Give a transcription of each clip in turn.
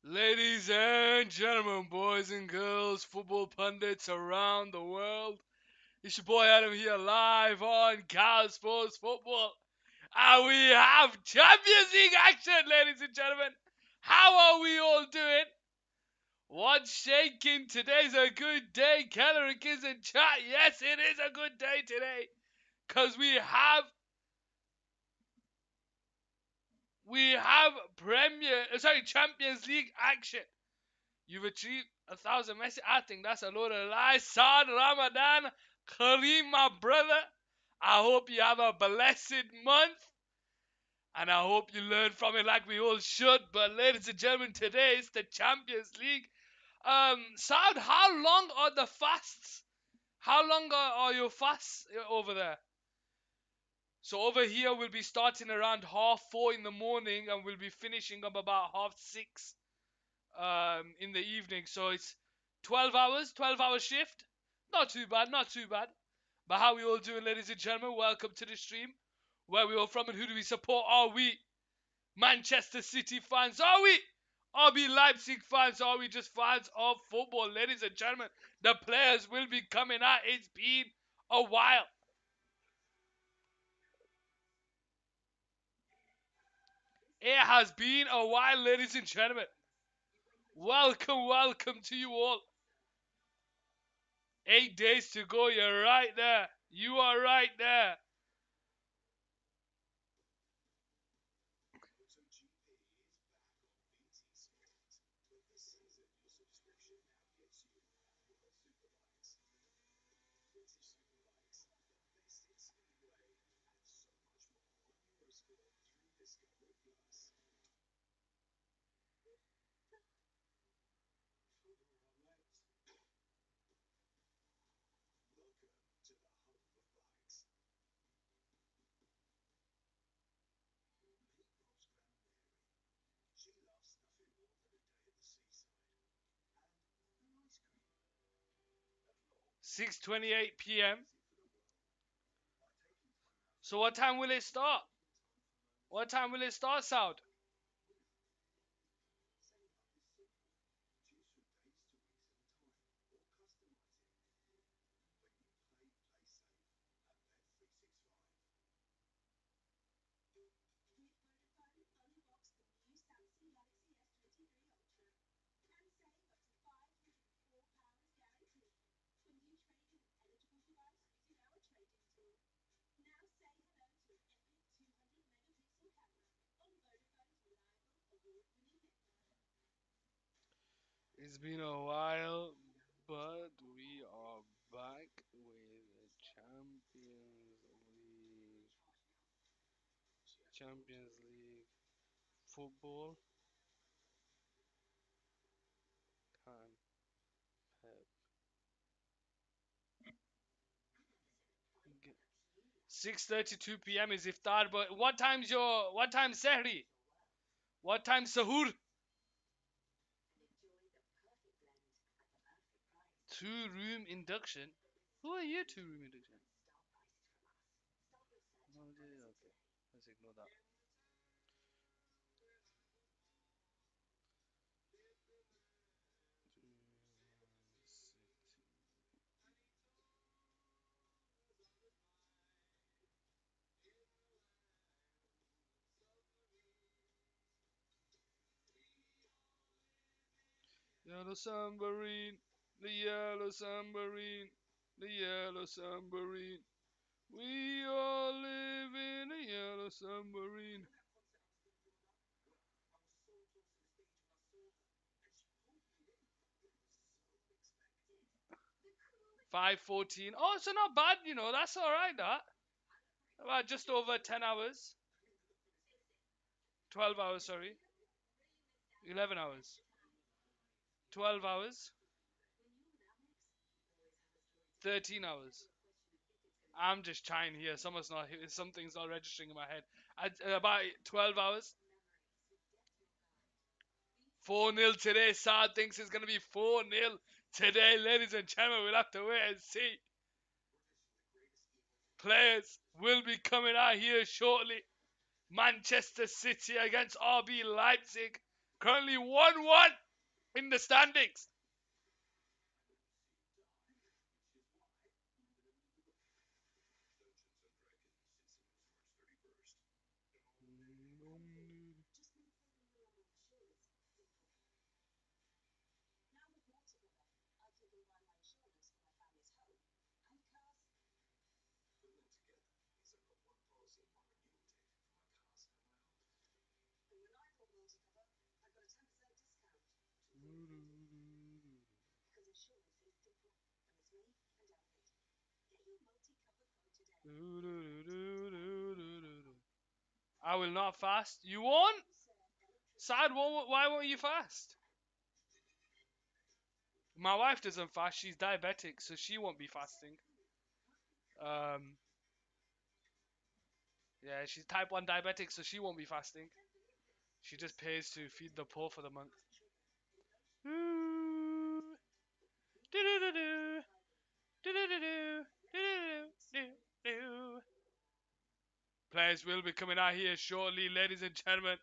Ladies and gentlemen, boys and girls, football pundits around the world, it's your boy Adam here live on Cow Sports Football. And we have Champions League action, ladies and gentlemen. How are we all doing? What's shaking? Today's a good day. Kellerick is in chat. Yes, it is a good day today. Because we have Champions League action. You've achieved 1,000 Messi. I think that's a load of lies. Saad Ramadan, Kareem, my brother. I hope you have a blessed month. And I hope you learn from it like we all should. But ladies and gentlemen, today is the Champions League. Saad, how long are the fasts? How long are your fasts over there? So over here we'll be starting around 4:30 in the morning and we'll be finishing up about 6:30 in the evening. So it's 12 hours, 12-hour shift. Not too bad, not too bad. But how we all doing, ladies and gentlemen? Welcome to the stream. Where we all from and who do we support? Are we Manchester City fans? Are we RB Leipzig fans? Are we just fans of football? Ladies and gentlemen, the players will be coming out. It's been a while. It has been a while, ladies and gentlemen. Welcome, welcome to you all. 8 days to go. You're right there. You are right there. (6:28 p.m.) So what time will it start? What time will it start, Sound? It's been a while, but we are back with the Champions League football. Can Pep 6:32 p.m. is iftar, but what time's sehri? What time's sahur? Two-room induction. Who are you, two-room induction? Okay, let's ignore that. Yellow submarine, the yellow submarine, the yellow submarine. We all live in a yellow submarine. 5:14. Oh, so not bad, That's all right. That about just over 10 hours. 12 hours, sorry. 11 hours. 12 hours. 13 hours. I'm just trying here. Something's not registering in my head. About 12 hours. 4-0 today. Saad thinks it's going to be 4-0 today, ladies and gentlemen. We'll have to wait and see. Players will be coming out here shortly. Manchester City against RB Leipzig. Currently 1-1 in the standings. I will not fast. You won't? Sad, why won't you fast? My wife doesn't fast. She's diabetic, so she won't be fasting. Um, yeah, she's type 1 diabetic, so she won't be fasting. She just pays to feed the poor for the month. Players will be coming out here shortly, ladies and gentlemen.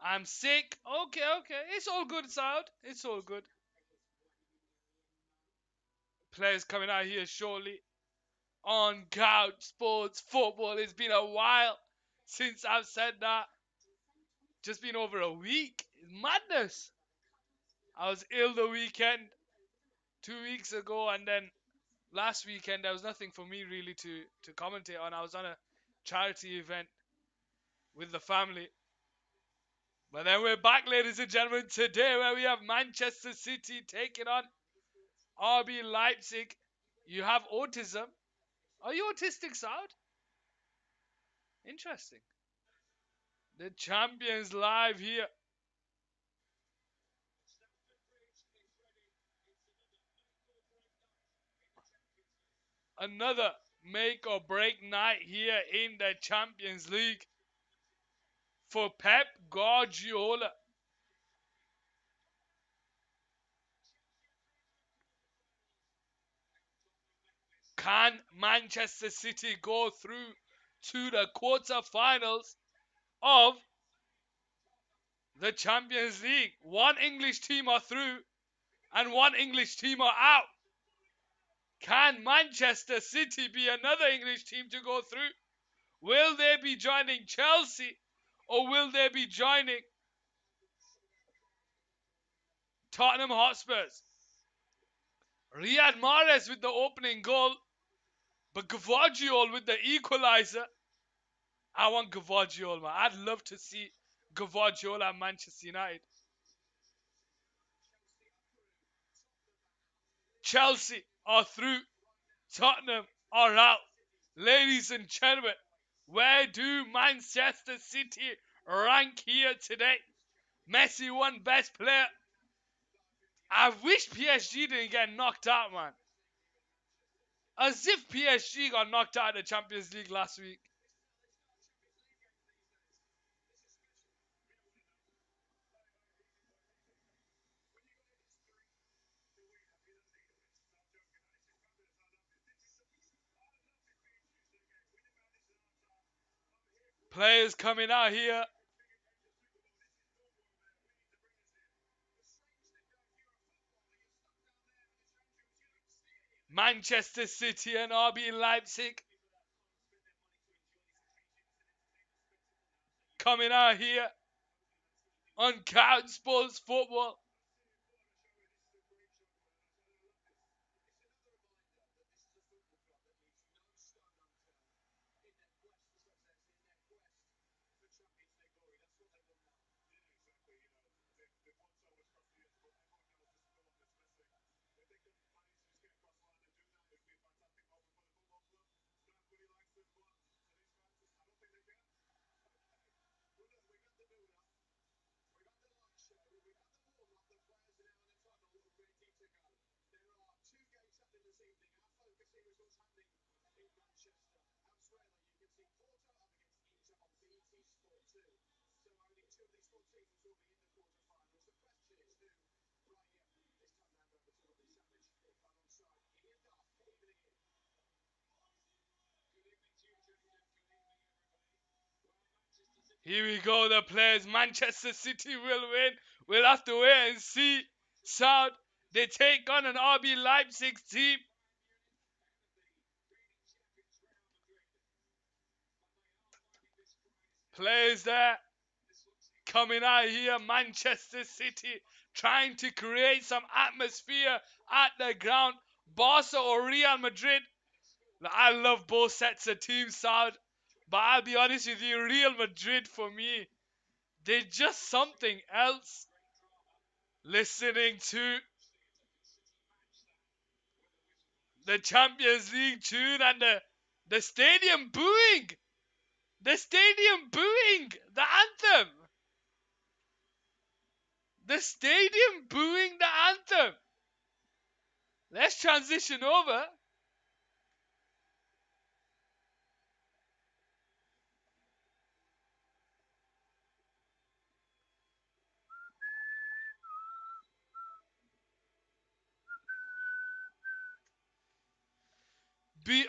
I'm sick. Okay. It's all good, Saud. It's all good. Players coming out here shortly on Couch Sports Football. It's been a while since I've said that. Just been over a week. It's madness. I was ill the weekend 2 weeks ago, and then last weekend there was nothing for me really to commentate on. I was on a charity event with the family. But then we're back, ladies and gentlemen, today where we have Manchester City taking on RB Leipzig. You have autism. Are you autistic, Saud? Interesting. The champions live here. Another make or break night here in the Champions League for Pep Guardiola. Can Manchester City go through to the quarter-finals of the Champions League? One English team are through and one English team are out. Can Manchester City be another English team to go through? Will they be joining Chelsea or will they be joining Tottenham Hotspurs? Riyad Mahrez with the opening goal, but Gvardiol with the equaliser. I want Gvardiol, man. I'd love to see Gvardiol at Manchester United. Chelsea are through. Tottenham are out. Ladies and gentlemen, where do Manchester City rank here today? Messi won best player. I wish PSG didn't get knocked out, man. As if PSG got knocked out of the Champions League last week. Players coming out here. Manchester City and RB Leipzig coming out here on Couch Sports Football. Here we go, the players. Manchester City will win. We'll have to wait and see. Sound. They take on an RB Leipzig team. Players there coming out here. Manchester City trying to create some atmosphere at the ground. Barca or Real Madrid. I love both sets of teams, Sound. But I'll be honest with you, Real Madrid for me, they're just something else. Listening to the Champions League tune and the stadium booing. The stadium booing the anthem. The stadium booing the anthem. Let's transition over.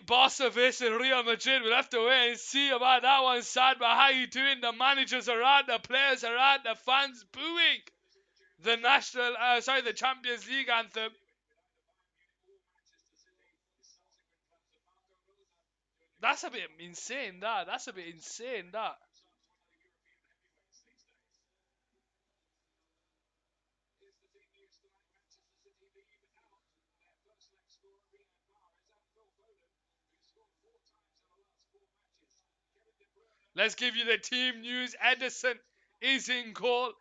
Barca versus Real Madrid. We'll have to wait and see about that one, Sad. But how you doing? The managers are out, the players are out, the fans booing the Champions League anthem. That's a bit insane, that. That's a bit insane, that. Let's give you the team news. Edison is in goal.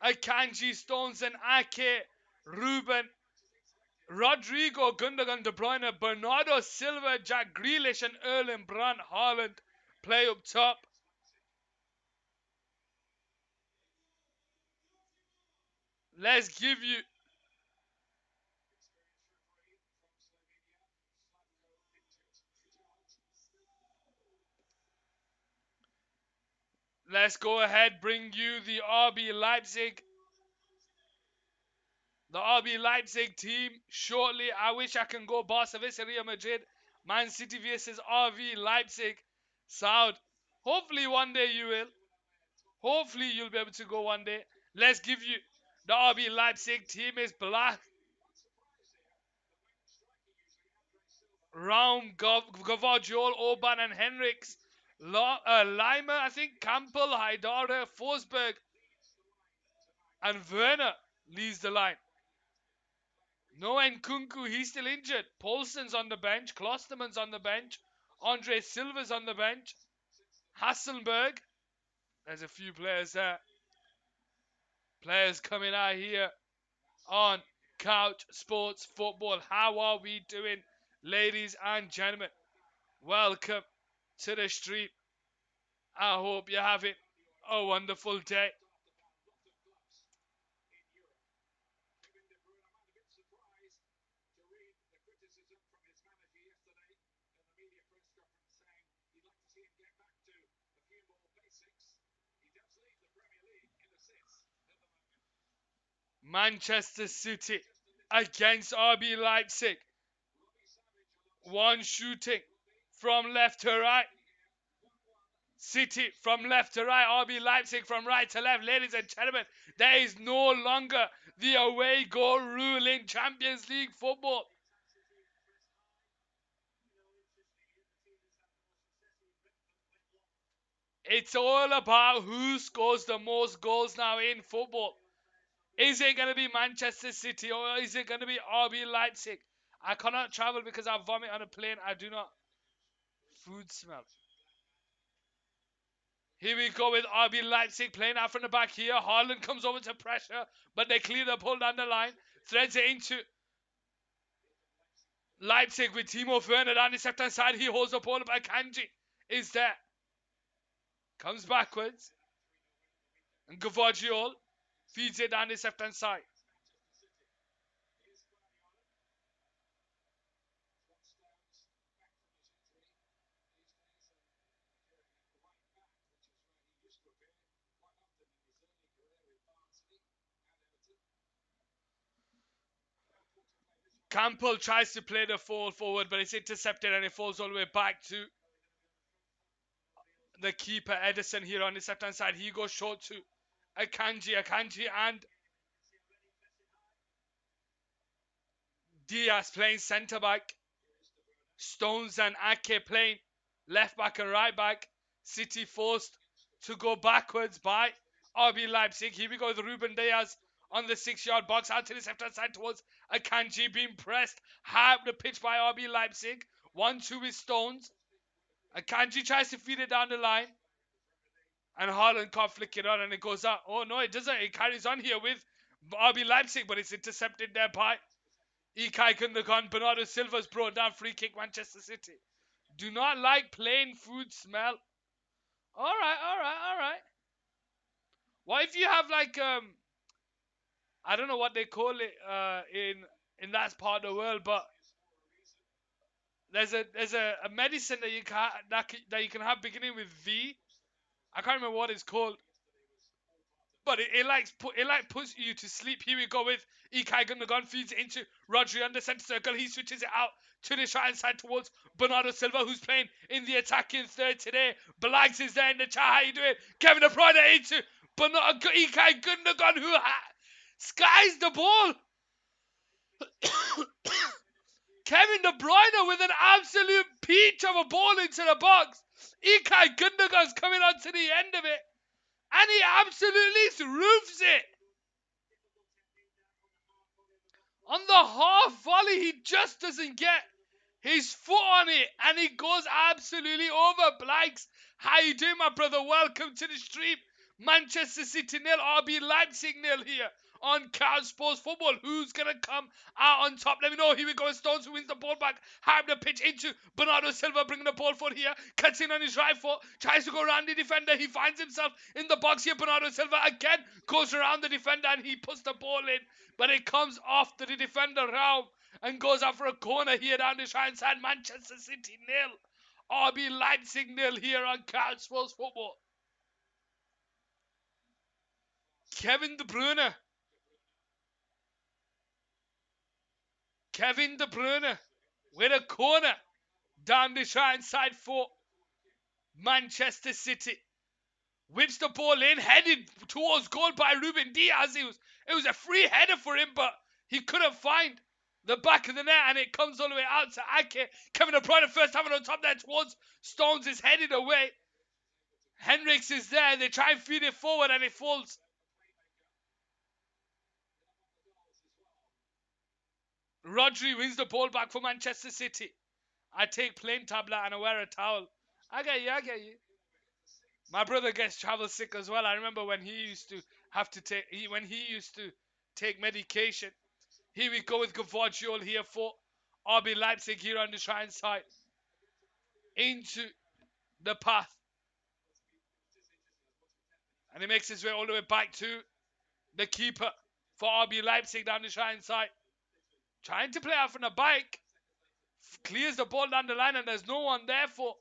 Akanji, Stones and Ake, Ruben, Rodrigo, Gundogan, De Bruyne, Bernardo Silva, Jack Grealish and Erling Brandt Haaland play up top. Let's give you Let's go ahead, bring you the RB Leipzig. The RB Leipzig team shortly. I wish I can go Barca versus Real Madrid. Man City versus RB Leipzig. Sound. Hopefully one day you will. Hopefully you'll be able to go one day. Let's give you the RB Leipzig team is black. Raum, Gvardiol, Orban and Henriks. Lima, I think, Campbell, Haidara, Forsberg, and Werner leads the line. No Nkunku, he's still injured. Paulsen's on the bench. Klosterman's on the bench. Andre Silva's on the bench. Hasselberg. There's a few players there. Players coming out here on Couch Sports Football. How are we doing, ladies and gentlemen? Welcome to the stream. I hope you're having a wonderful day. Manchester City against RB Leipzig. One shooting from left to right. City from left to right. RB Leipzig from right to left. Ladies and gentlemen, there is no longer the away goal rule in Champions League football. It's all about who scores the most goals now in football. Is it going to be Manchester City or is it going to be RB Leipzig? I cannot travel because I vomit on a plane. I do not. Food smell. Here we go with RB Leipzig playing out from the back here. Haaland comes over to pressure, but they clear the pull down the line. Threads it into Leipzig with Timo Werner down his left hand side. He holds the ball by Kanji. Is there. Comes backwards. And Gvardiol feeds it down his left hand side. Campbell tries to play the ball forward, but it's intercepted and it falls all the way back to The keeper Edison here on his left hand side. He goes short to Akanji, and Diaz playing centre back. Stones and Ake playing left back and right back. City forced to go backwards by RB Leipzig. Here we go with Ruben Diaz on the 6-yard box, out to the left hand side towards Akanji, being pressed high up the pitch by RB Leipzig. 1-2 with Stones. Akanji tries to feed it down the line, and Haaland can't flick it on, and it goes out. Oh no, it doesn't. It carries on here with RB Leipzig, but it's intercepted there by Ilkay Gundogan. Bernardo Silva's brought down. Free kick, Manchester City. Do not like plain food smell. Alright. What if you have like I don't know what they call it in that part of the world, but there's a medicine that you can have beginning with V. I can't remember what it's called. But it puts you to sleep. Here we go with Ilkay Gundogan, feeds it into Rodri on the centre circle. He switches it out to the right hand side towards Bernardo Silva, who's playing in the attacking third today. Blags is there in the chat. How you doing? Kevin De Bruyne into Ilkay Gundogan, who skies the ball. Kevin De Bruyne with an absolute peach of a ball into the box. Ilkay Gundogan's coming on to the end of it, and he absolutely roofs it. On the half volley, he just doesn't get his foot on it, and he goes absolutely over. Blags, how you doing, my brother? Welcome to the stream. Manchester City 0, RB Leipzig 0 here on Couch Sports Football. Who's going to come out on top? Let me know. Here we go. Stones who wins the ball back. High up the pitch into Bernardo Silva, bringing the ball forward here. Cuts in on his right foot. Tries to go around the defender. He finds himself in the box here. Bernardo Silva again goes around the defender, and he puts the ball in. But it comes off to the defender Raum and goes out for a corner here down the right side. Manchester City 0. RB Leipzig 0 here on Couch Sports Football. Kevin De Bruyne with a corner down the right side for Manchester City. Whips the ball in, headed towards goal by Ruben Diaz. It was a free header for him, but he couldn't find the back of the net, and it comes all the way out to Ake. Kevin De Bruyne first time on top there towards Stones, is headed away. Henriks is there. They try and feed it forward, and it falls. Rodri wins the ball back for Manchester City. I take plain tablet and I wear a towel. I get you. My brother gets travel sick as well. I remember when he used to take medication. Here we go with Gvardiol here for RB Leipzig here on the right side. Into the path. And he makes his way all the way back to the keeper for RB Leipzig down the right side. Trying to play out from the bike. Clears the ball down the line, and there's no one there for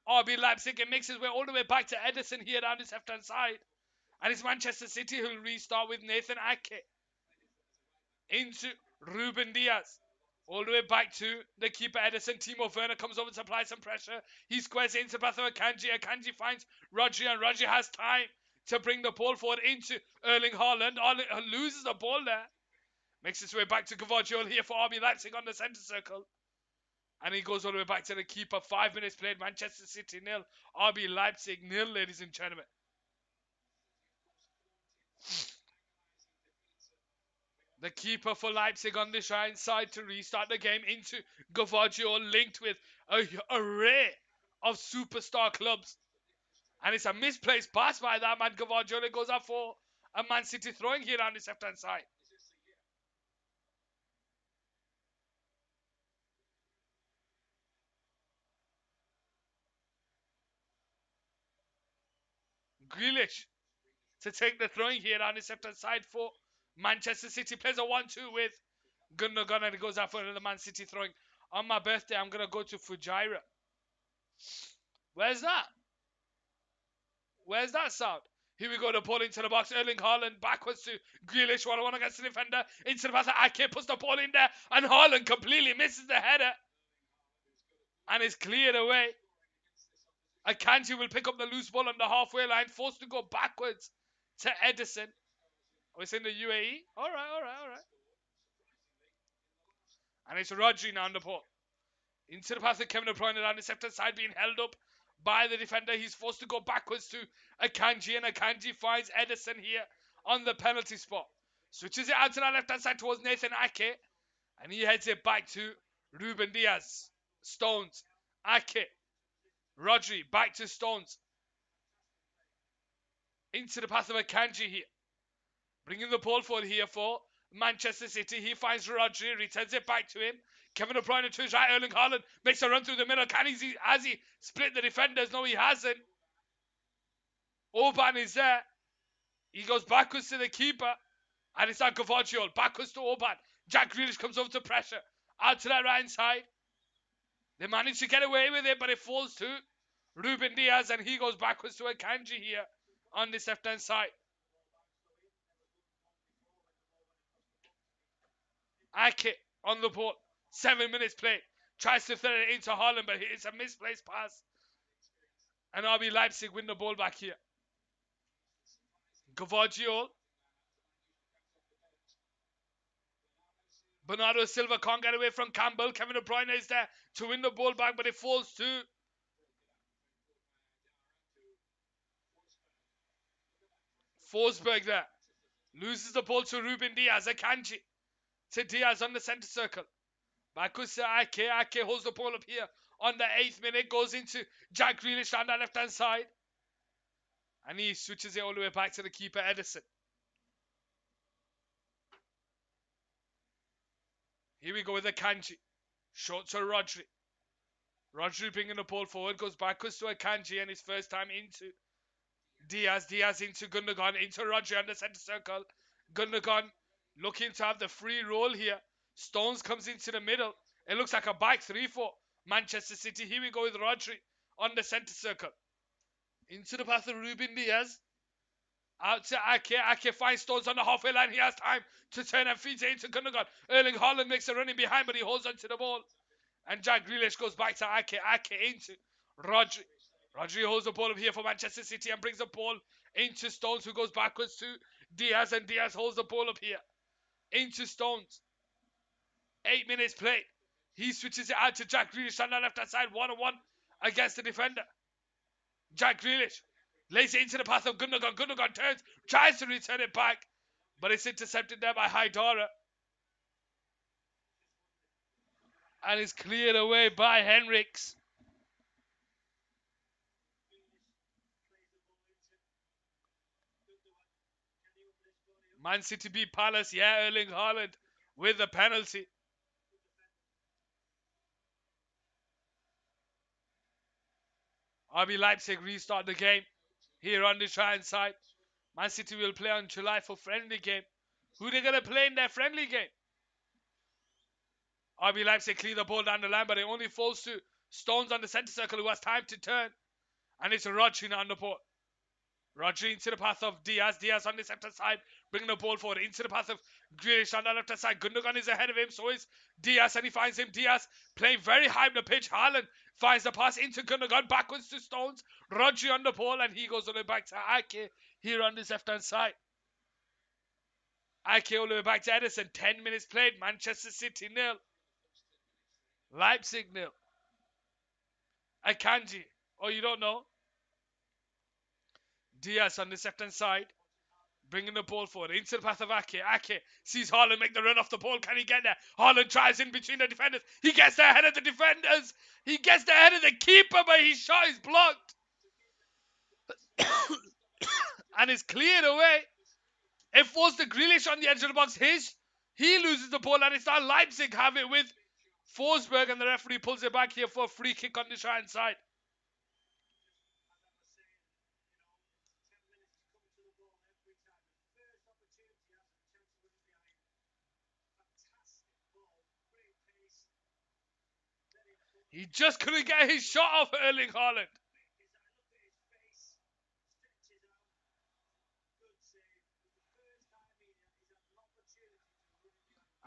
RB Leipzig. It makes his way all the way back to Edison here down his left-hand side. And it's Manchester City who'll restart with Nathan Ake. Into Ruben Diaz. All the way back to the keeper Edison. Timo Werner comes over to apply some pressure. He squares it into the path of Akanji. Akanji finds Rodri, and Rodri has time to bring the ball forward into Erling Haaland. Haaland loses the ball there. Makes his way back to Gvardiol here for RB Leipzig on the centre circle. And he goes all the way back to the keeper. 5 minutes played. Manchester City 0. RB Leipzig 0, ladies and gentlemen. The keeper for Leipzig on the right side to restart the game into Gvardiol, linked with an array of superstar clubs. And it's a misplaced pass by that man Gvardiol. It goes up for a Man City throwing here on his left-hand side. Grealish to take the throwing here on his left-hand side for Manchester City. Plays a 1-2 with Gundogan, and it goes out for another Man City throwing. On my birthday, I'm going to go to Fujairah. Where's that? Where's that sound? Here we go, the ball into the box. Erling Haaland backwards to Grealish. 1-on-1 against the defender. Into the pass. Ake puts the ball in there, and Haaland completely misses the header. And it's cleared away. Akanji will pick up the loose ball on the halfway line, forced to go backwards to Edison. Oh, it's in the UAE? Alright. And it's Rodri now on the ball. Into the pass of Kevin De Bruyne on the left side, being held up by the defender. He's forced to go backwards to Akanji, and Akanji finds Edison here on the penalty spot. Switches it out to the left-hand side towards Nathan Ake, and he heads it back to Ruben Diaz. Stones, Ake, Rodri, back to Stones. Into the path of Akanji here. Bringing the ball forward here for Manchester City. He finds Rodri, returns it back to him. Kevin De Bruyne to his right. Erling Haaland makes a run through the middle. Has he split the defenders? No, he hasn't. Orban is there. He goes backwards to the keeper. And it's now Gvardiol. Backwards to Orban. Jack Grealish comes over to pressure. Out to that right hand side. They manage to get away with it, but it falls to Ruben Diaz. And he goes backwards to Akanji here on this left hand side. Ake on the ball. 7 minutes played. Tries to throw it into Haaland, but it's a misplaced pass. And RB Leipzig win the ball back here. Gvardiol. Bernardo Silva can't get away from Campbell. Kevin De Bruyne is there to win the ball back, but it falls to Forsberg there. Loses the ball to Ruben Diaz. Akanji to Diaz on the centre circle. Backwards to Ake. Ake holds the ball up here on the 8th minute. Goes into Jack Grealish on the left hand side. And he switches it all the way back to the keeper, Edison. Here we go with Akanji. Short to Rodri. Rodri bringing the ball forward. Goes backwards to Akanji and his first time into Diaz. Diaz into Gundogan. Into Rodri on the centre circle. Gundogan looking to have the free roll here. Stones comes into the middle. It looks like a back 3 for Manchester City. Here we go with Rodri on the centre circle. Into the path of Ruben Diaz. Out to Ake. Ake finds Stones on the halfway line. He has time to turn and feeds it into Gundogan. Erling Haaland makes a run in behind, but he holds onto the ball. And Jack Grealish goes back to Ake. Ake into Rodri. Rodri holds the ball up here for Manchester City and brings the ball into Stones, who goes backwards to Diaz. And Diaz holds the ball up here into Stones. 8 minutes played. He switches it out to Jack Grealish on the left-hand side. 1-on-1 against the defender. Jack Grealish lays it into the path of Gundogan. Gundogan turns, tries to return it back, but it's intercepted there by Haidara. And is cleared away by Henriks. Man City beat Palace. Yeah, Erling Haaland with the penalty. RB Leipzig restart the game here on the right-hand side. Man City will play on July for friendly game. Who they going to play in their friendly game? RB Leipzig clear the ball down the line, but it only falls to Stones on the centre circle, who has time to turn. And it's Rodri on the ball. Rodri into the path of Diaz. Diaz on the left side, bringing the ball forward into the path of Grealish on the left side. Gundogan is ahead of him, so is Diaz, and he finds him. Diaz playing very high on the pitch. Haaland finds the pass into Gundogan, backwards to Stones. Rodri on the ball, and he goes all the way back to Ake here on this left-hand side. Ake all the way back to Edison. 10 minutes played. Manchester City 0. Leipzig 0. Akanji. Oh, you don't know? Diaz on the left-hand side, bringing the ball forward into the path of Ake. Ake sees Haaland make the run off the ball. Can he get there? Haaland tries in between the defenders. He gets there ahead of the defenders. He gets there ahead of the keeper, but his shot is blocked. And is cleared away. It falls to Grealish on the edge of the box. He loses the ball, and it's now Leipzig have it with Forsberg, and the referee pulls it back here for a free kick on the right-hand side. He just couldn't get his shot off Erling Haaland.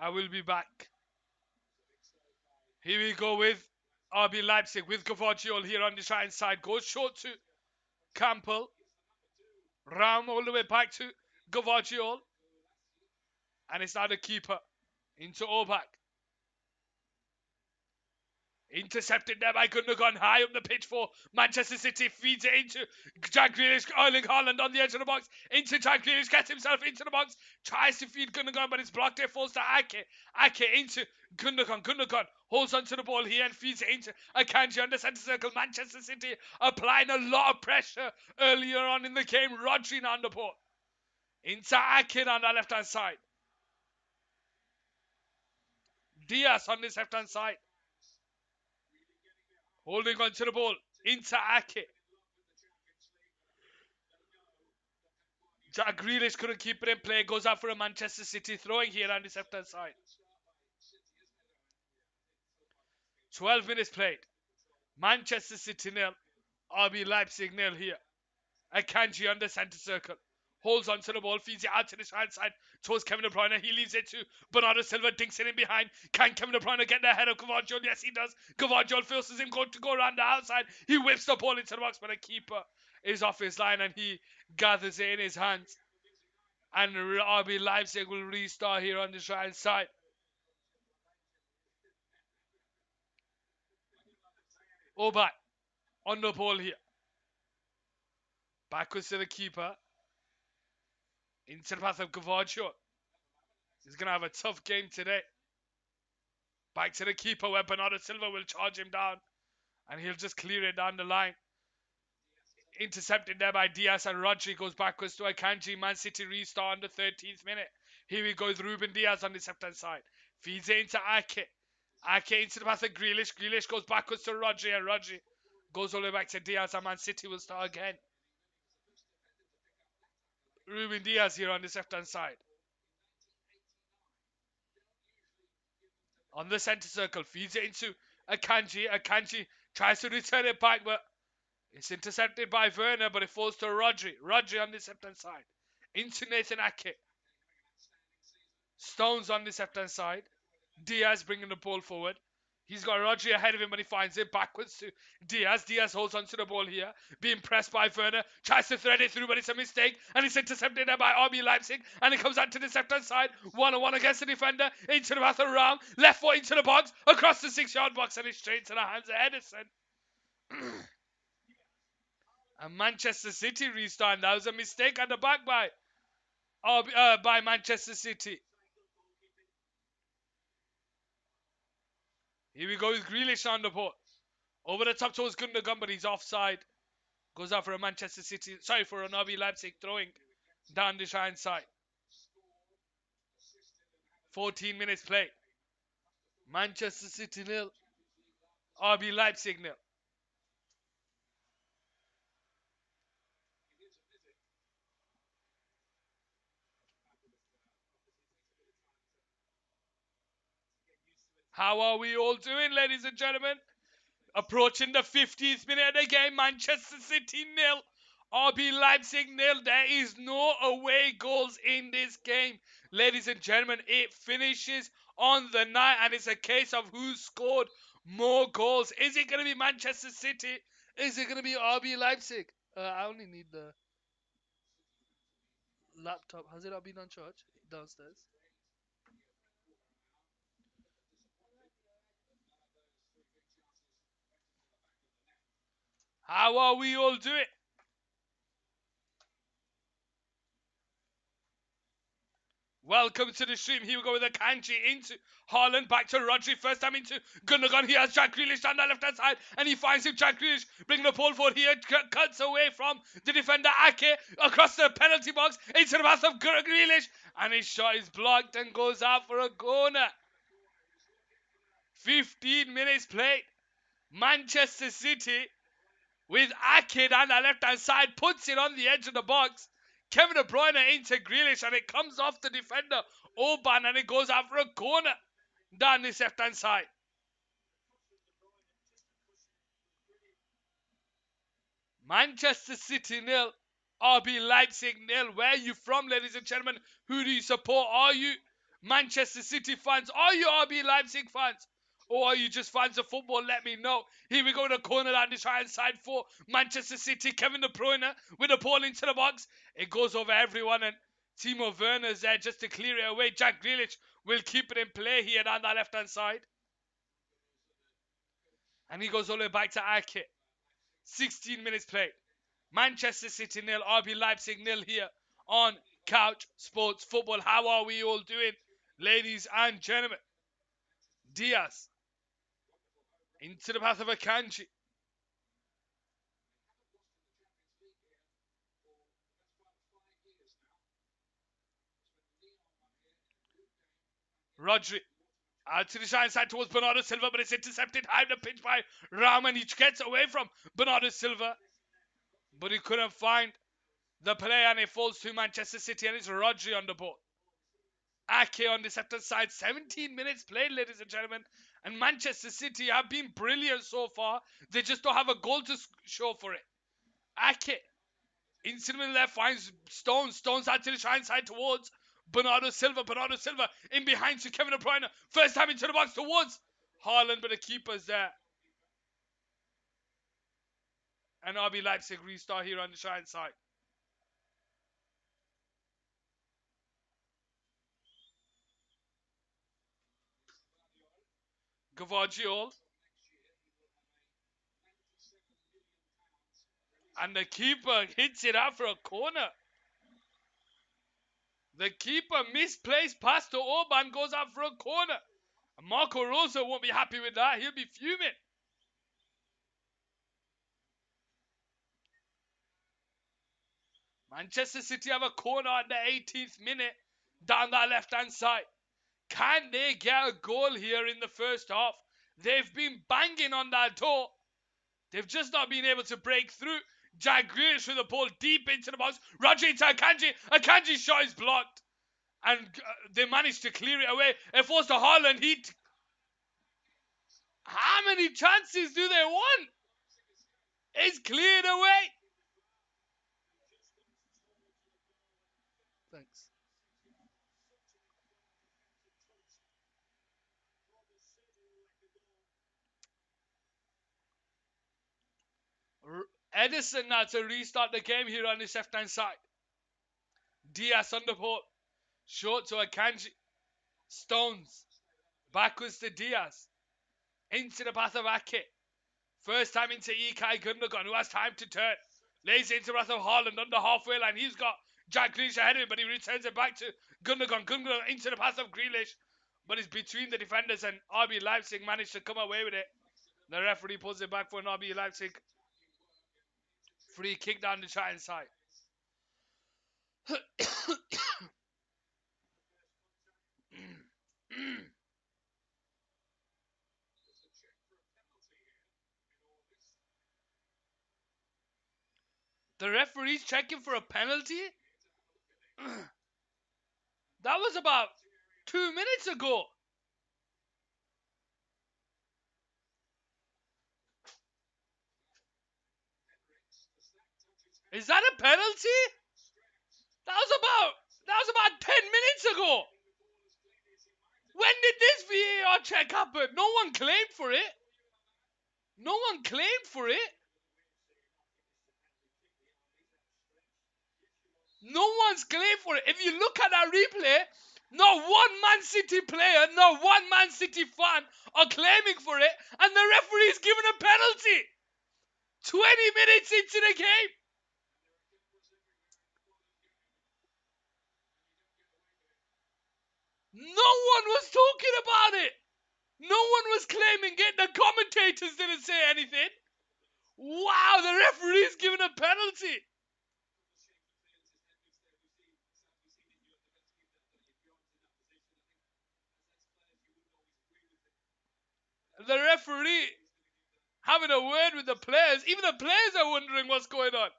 I will be back. Here we go with RB Leipzig with Gvardiol here on the right side. Goes short to Campbell. Ram all the way back to Gvardiol. And it's now the keeper. Into Orbach. Intercepted there by Gundogan, high up the pitch for Manchester City, feeds it into Jack Grealish, Erling Haaland on the edge of the box, into Jack Grealish, gets himself into the box, tries to feed Gundogan, but it's blocked there, falls to Ake, Ake into Gundogan holds onto the ball here and feeds it into Akanji on the centre circle. Manchester City applying a lot of pressure earlier on in the game. Rodri on the ball, into Ake on the left hand side, Diaz on this left hand side, holding on to the ball, into Ake. Jack Grealish couldn't keep it in play, goes out for a Manchester City throwing here on the left hand side. 12 minutes played. Manchester City nil, RB Leipzig nil here. Akanji on the centre circle. Holds onto the ball, feeds it out to the right side towards Kevin De Bruyne. He leaves it to Bernardo Silva, dinks it in behind. Can Kevin De Bruyne get the head of Gvardiol? Yes, he does. Gvardiol forces him to go around the outside. He whips the ball into the box, but the keeper is off his line and he gathers it in his hands. And RB Leipzig will restart here on the right side. Orbach on the ball here. Backwards to the keeper. Into the path of Gvardiol. He's going to have a tough game today. Back to the keeper where Bernardo Silva will charge him down. And he'll just clear it down the line. Intercepted there by Diaz, and Rodri goes backwards to Akanji. Man City restart on the 13th minute. Here we go with Ruben Diaz on the left-hand side. Feeds it into Ake. Ake into the path of Grealish. Grealish goes backwards to Rodri, and Rodri goes all the way back to Diaz, and Man City will start again. Ruben Diaz here on the left-hand side. On the centre circle, feeds it into Akanji. Akanji tries to return it back, but it's intercepted by Werner, but it falls to Rodri. Rodri on the left-hand side. Into Nathan Ake. Stones on the left-hand side. Diaz bringing the ball forward. He's got Rodri ahead of him, but he finds it backwards to Diaz. Diaz holds onto the ball here, being pressed by Werner. Tries to thread it through, but it's a mistake. And it's intercepted there by RB Leipzig. And it comes out to the left-hand side. 1-on-1 against the defender. Into the path of Ram. Left foot into the box. Across the 6-yard box. And it's straight to the hands of Edison. And Manchester City restart. That was a mistake at the back by Manchester City. Here we go with Grealish on the ball. Over the top towards Gundogan, but he's offside. Goes out for a Manchester City, for an RB Leipzig throwing down the right side. 14 minutes play. Manchester City nil, RB Leipzig nil. How are we all doing, ladies and gentlemen? Approaching the 50th minute of the game. Manchester City nil, RB Leipzig nil. There is no away goals in this game. Ladies and gentlemen, it finishes on the night and it's a case of who scored more goals. Is it going to be Manchester City? Is it going to be RB Leipzig? I only need the laptop. Has it not been on charge? Downstairs. How are we all doing? Welcome to the stream. Here we go with Akanji into Haaland, back to Rodri, first time into Gundogan. He has Jack Grealish on the left-hand side, and he finds him, Jack Grealish, bringing the ball forward here, cuts away from the defender Ake, across the penalty box, into the path of Grealish, and his shot is blocked and goes out for a corner. 15 minutes played. Manchester City, with Ake on the left-hand side, puts it on the edge of the box. Kevin De Bruyne into Grealish, and it comes off the defender Orban, and it goes out for a corner down this left-hand side. Manchester City nil, RB Leipzig nil. Where are you from, ladies and gentlemen? Who do you support? Are you Manchester City fans? Are you RB Leipzig fans? Or are you just fans of football? Let me know. Here we go to the corner down the right side for Manchester City. Kevin De Bruyne with the ball into the box. It goes over everyone and Timo Werner's there just to clear it away. Jack Grealish will keep it in play here down that left-hand side. And he goes all the way back to Ake. 16 minutes played. Manchester City 0, RB Leipzig 0 here on Couch Sports Football. How are we all doing, ladies and gentlemen? Diaz into the path of Akanji. Rodri out to the side side towards Bernardo Silva, but it's intercepted high the pitch by Rahman. He gets away from Bernardo Silva, but he couldn't find the player, and it falls to Manchester City, and it's Rodri on the ball. Ake on the left side. 17 minutes played, ladies and gentlemen, and Manchester City have been brilliant so far. They just don't have a goal to show for it. Ake into the middle left finds Stones. Stones out to the right side towards Bernardo Silva. Bernardo Silva in behind to Kevin De Bruyne. First time into the box towards Haaland, but the keeper's there. And RB Leipzig restart here on the right side. Gvardiol. And the keeper hits it out for a corner. The keeper misplaced pass to Orban, goes out for a corner. And Marco Rosa won't be happy with that. He'll be fuming. Manchester City have a corner at the 18th minute down that left-hand side. Can they get a goal here in the first half? They've been banging on that door. They've just not been able to break through. Jack Grealish with the ball deep into the box. Rodri to Akanji. Akanji's shot is blocked. And they managed to clear it away. It falls to Haaland. How many chances do they want? It's cleared away. Thanks. Edison now to restart the game here on this left-hand side. Diaz on the ball. Short to Akanji. Stones. Backwards to Diaz. Into the path of Ake. First time into Ilkay Gundogan, who has time to turn. Lays it into the path of Haaland on the halfway line. He's got Jack Grealish ahead of him, but he returns it back to Gundogan. Gundogan into the path of Grealish. But it's between the defenders, and RB Leipzig managed to come away with it. The referee pulls it back for an RB Leipzig free kick down the right side. The referee's checking for a penalty? That was about 2 minutes ago. Is that a penalty? That was about 10 minutes ago. When did this VAR check happen? No one claimed for it. No one claimed for it. No one's claimed for it. If you look at that replay, not one Man City player, not one Man City fan are claiming for it, and the referee's given a penalty. 20 minutes into the game. No one was talking about it. No one was claiming it. The commentators didn't say anything. Wow, the referee's given a penalty. The referee having a word with the players. Even the players are wondering what's going on.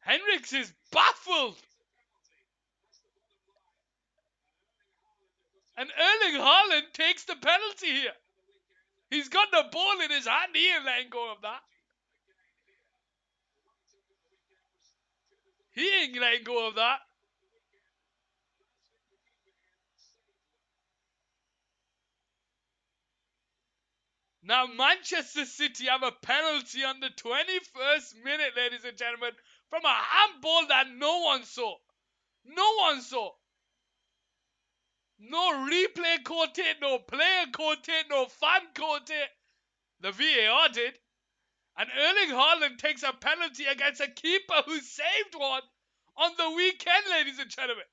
Henriks is baffled. And Erling Haaland takes the penalty here. He's got the ball in his hand. He ain't letting go of that. He ain't letting go of that. Now, Manchester City have a penalty on the 21st minute, ladies and gentlemen, from a handball that no one saw. No one saw. No replay caught it, no player caught it, no fan caught it. The VAR did. And Erling Haaland takes a penalty against a keeper who saved one on the weekend, ladies and gentlemen.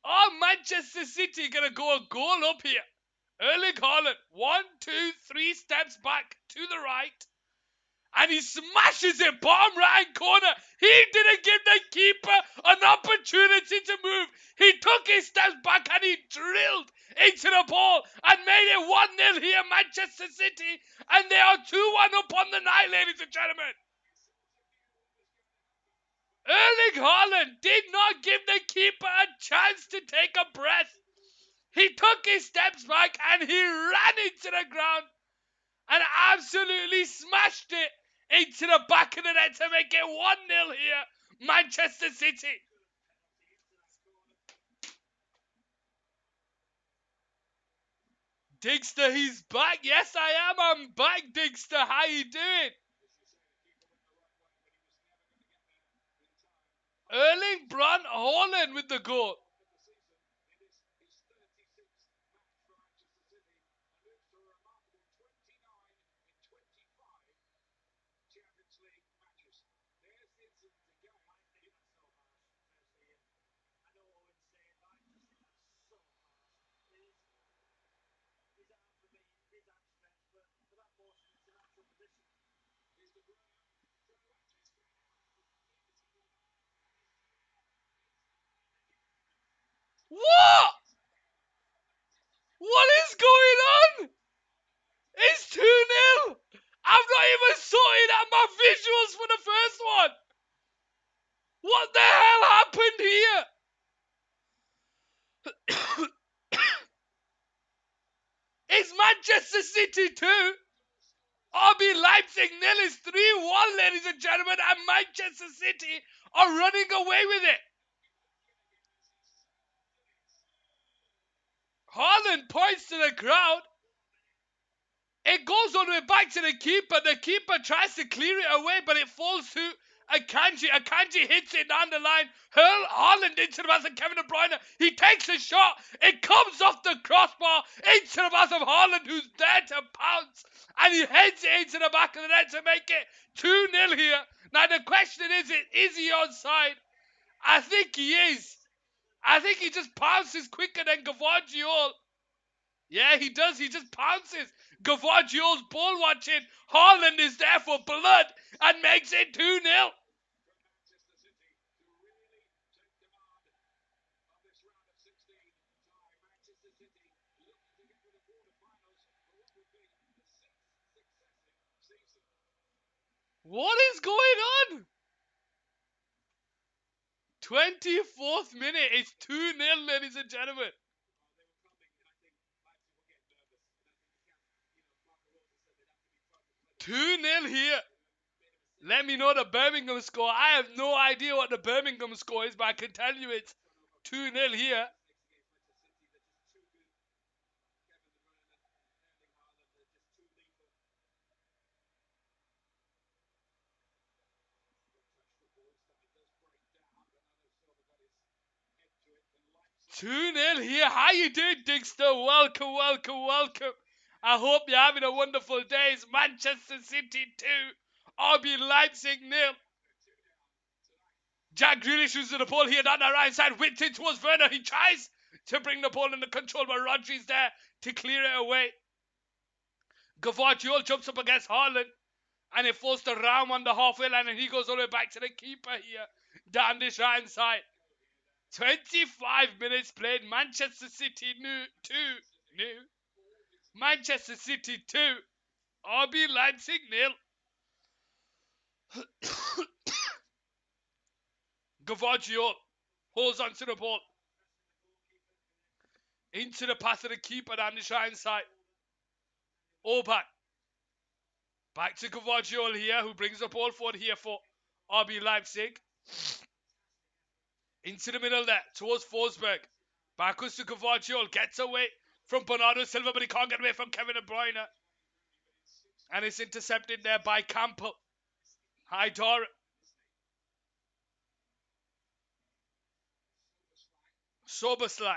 Are Manchester City going to go a goal up here? Erling Haaland, 1, 2, 3 steps back to the right. And he smashes it bottom right corner. He didn't give the keeper an opportunity to move. He took his steps back and he drilled into the ball and made it 1-0 here, Manchester City. And they are 2-1 up on the night, ladies and gentlemen. Erling Haaland did not give the keeper a chance to take a breath. He took his steps back and he ran into the ground and absolutely smashed it into the back of the net to make it 1-0 here, Manchester City. Digster, he's back. Yes, I am. I'm back, Digster. How you doing? Erling Brand Haaland with the goal. What? What is going on? It's 2-0. I've not even sorted out my visuals for the first one. What the hell happened here? It's Manchester City 2. RB Leipzig nil is 3-1, ladies and gentlemen, and Manchester City are running away with it. Haaland points to the crowd. It goes all the way back to the keeper. The keeper tries to clear it away, but it falls to Akanji. Akanji hits it down the line. Haaland into the path of Kevin De Bruyne. He takes a shot. It comes off the crossbar into the path of Haaland, who's there to pounce. And he heads it into the back of the net to make it 2-0 here. Now the question is he onside? I think he is. I think he just pounces quicker than Gvardiol. Yeah, he does. He just pounces. Gvardiol's ball watching. Haaland is there for blood and makes it 2-0. What is going on? 24th minute. It's 2-0, ladies and gentlemen. Two-nil here. Let me know the Birmingham score. I have no idea what the Birmingham score is, but I can tell you it's 2-0 here. Two-nil here. How you doing, Digster? Welcome, welcome, welcome. I hope you're having a wonderful day. It's Manchester City 2, RB Leipzig 0. Jack Grealish uses the ball here down the right side, whipped it towards Werner. He tries to bring the ball under control, but Rodri's there to clear it away. Gvardiol jumps up against Haaland, and it falls to Raum on the halfway line, and he goes all the way back to the keeper here, down this right side. 25 minutes played. Manchester City 2. Manchester City 2. RB Leipzig 0. Gvardiol holds onto the ball. Into the path of the keeper down the right side. Orban. Back to Gvardiol here, who brings the ball forward here for RB Leipzig. Into the middle there, towards Forsberg. Backwards to Gvardiol, gets away from Bernardo Silva, but he can't get away from Kevin De Bruyne. And it's intercepted there by Campbell. Haidara. Soberslide.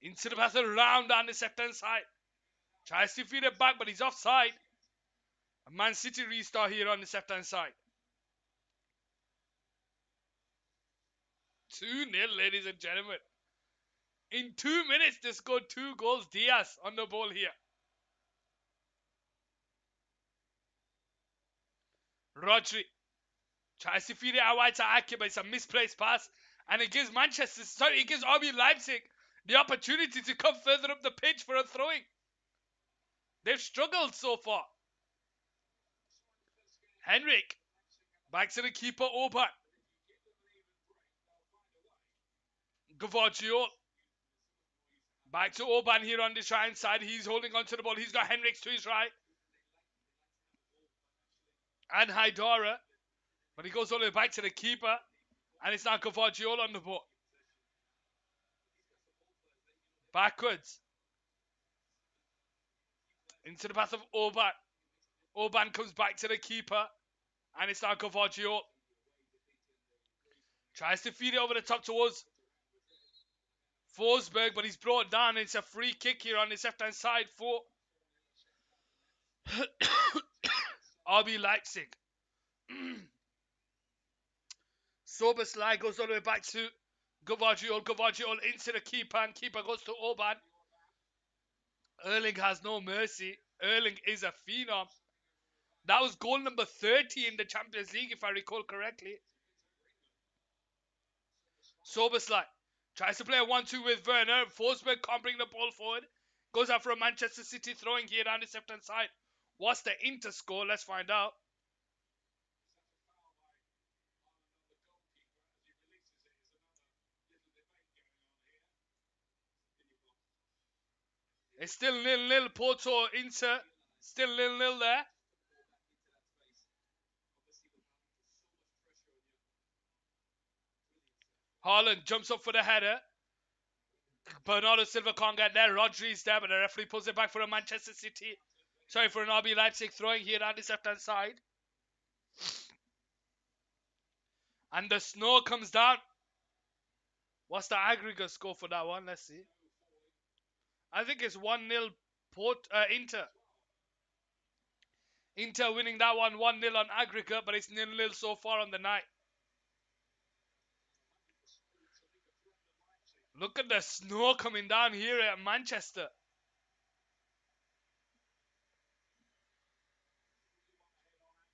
Into the path around on the left-hand side. Tries to feed it back, but he's offside. A Man City restart here on the left-hand side. 2-0, ladies and gentlemen. In 2 minutes, they scored 2 goals. Diaz on the ball here. Rodri tries to feed it out wide to Ake, but it's a misplaced pass. And it gives it gives RB Leipzig the opportunity to come further up the pitch for a throwing. They've struggled so far. Henrik, back to the keeper, Oban. Gvardiol. Back to Oban here on the right side. He's holding on to the ball. He's got Henriks to his right. And Haidara. But he goes all the way back to the keeper. And it's now Gvardiol on the ball. Backwards. Into the path of Oban. Oban comes back to the keeper. And it's now Gvardiol. Tries to feed it over the top towards Forsberg, but he's brought down. It's a free kick here on his left-hand side for RB Leipzig. Soberslide goes all the way back to Gvardiol. Gvardiol into the keeper, and keeper goes to Oban. Erling has no mercy. Erling is a phenom. That was goal number 30 in the Champions League, if I recall correctly. Soberslide tries to play a 1-2 with Werner. Forsberg can't bring the ball forward. Goes out for a Manchester City throwing here down the left-hand side. What's the Inter score? Let's find out. It's still 0-0. Porto Inter. Still 0-0 there. Haaland jumps up for the header. Bernardo Silva can't get there. Rodri's there, but the referee pulls it back for a Manchester City. Sorry, for an RB Leipzig throwing here on this left-hand side. And the snow comes down. What's the aggregate score for that one? Let's see. I think it's 1-0 Inter. Inter winning that one 1-0 on aggregate, but it's 0-0 so far on the night. Look at the snow coming down here at Manchester.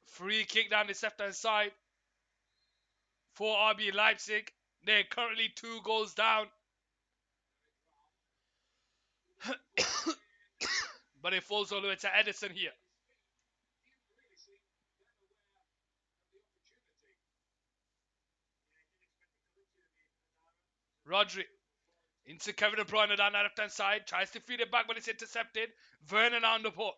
Free kick down the left-hand side for RB Leipzig. They're currently 2 goals down. But it falls all the way to Edison here. Rodri into Kevin De Bruyne down the left-hand side. Tries to feed it back, but it's intercepted. Vernon on the ball.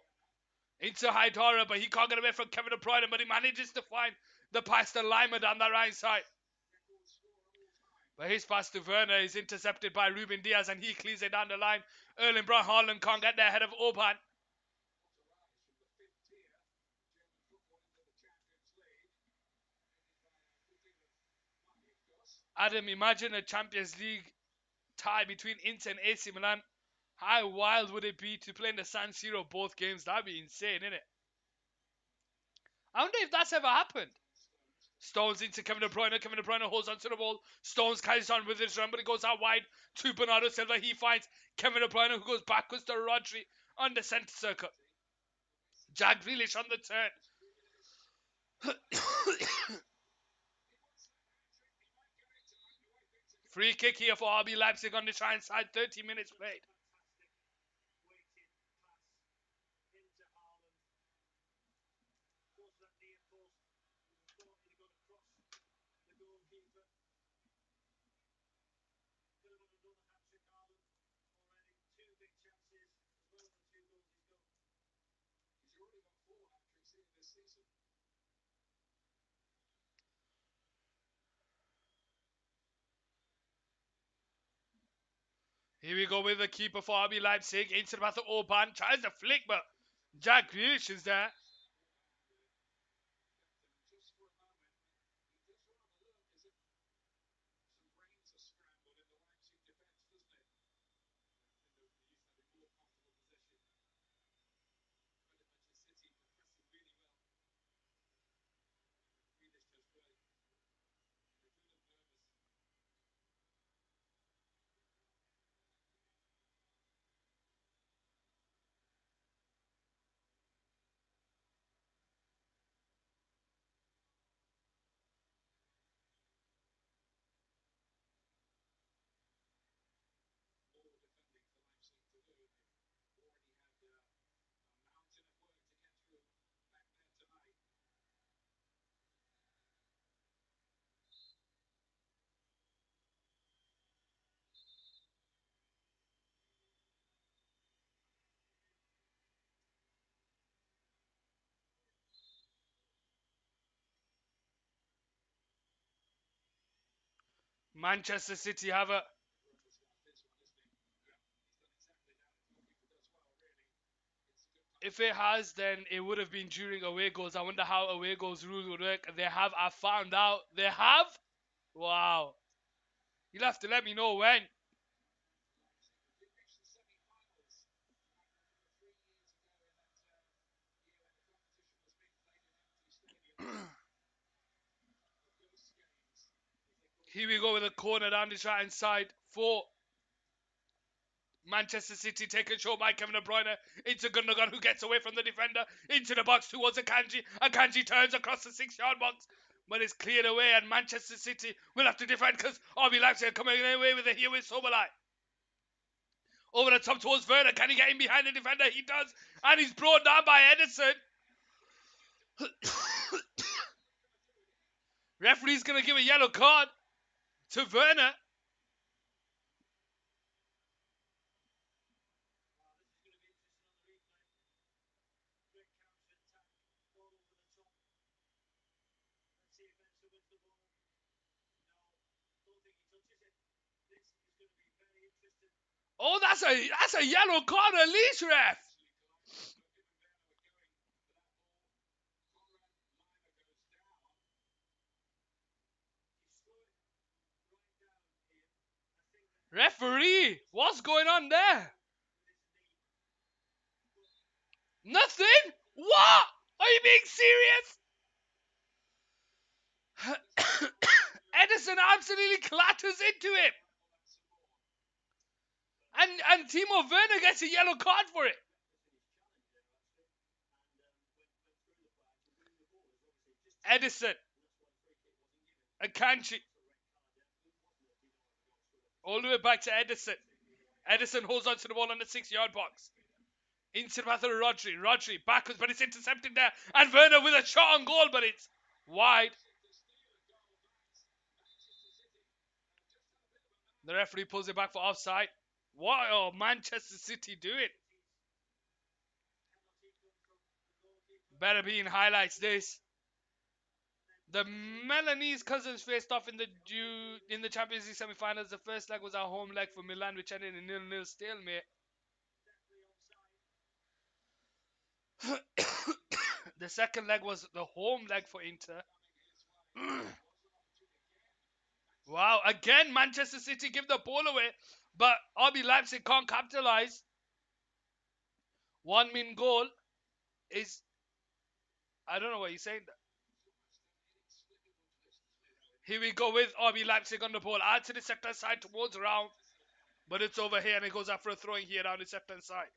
Into Haidara, but he can't get away from Kevin De Bruyne, but he manages to find the pass to Lima down the right side. But his pass to Werner is intercepted by Ruben Diaz, and he clears it down the line. Erling Braut Haaland can't get there ahead of Oban. Adam, imagine a Champions League tie between Inter and AC Milan. How wild would it be to play in the San Siro both games? That'd be insane, innit? I wonder if that's ever happened. Stones into Kevin De Bruyne. Kevin De Bruyne holds onto the ball. Stones carries on with his run, but it goes out wide to Bernardo Silva. He finds Kevin De Bruyne, who goes backwards to Rodri on the centre circle. Jack Grealish on the turn. Free kick here for RB Leipzig on the right side. 30 minutes played. Here we go with the keeper for RB Leipzig. Into the path of Orban. Tries to flick, but Jack Grealish is there. Manchester City have a... If it has, then it would have been during away goals. I wonder how away goals rules would work. They have. I found out. They have? Wow. You'll have to let me know when. Here we go with a corner down the right hand side for Manchester City. Taking short by Kevin De Bruyne. Into Gundogan, who gets away from the defender. Into the box towards Akanji. Akanji turns across the 6-yard box. But it's cleared away, and Manchester City will have to defend because RB Leipzig are coming away with it here with Soberlai. Over the top towards Werner. Can he get in behind the defender? He does. And he's brought down by Edison. Referee's going to give a yellow card to Werner. Oh, that's a yellow card at least, ref. Referee, what's going on there? Nothing? What? Are you being serious? Edison absolutely clatters into him. And Timo Werner gets a yellow card for it. Edison. Akanji. All the way back to Edison. Edison holds on to the ball on the 6-yard box. Into the path of Rodri. Rodri backwards, but it's intercepted there. And Werner with a shot on goal, but it's wide. The referee pulls it back for offside. What are Manchester City doing? Better be in highlights this. The Milanese cousins faced off in the Champions League semi-finals. The first leg was our home leg for Milan, which ended in 0-0 stalemate. The second leg was the home leg for Inter. Wow, again Manchester City give the ball away, but RB Leipzig can't capitalize. 1-min goal is... I don't know what you're saying. Here we go with RB Leipzig on the ball. Out to the sector side towards round. But it's over here and it goes out for a throwing here down the sector side.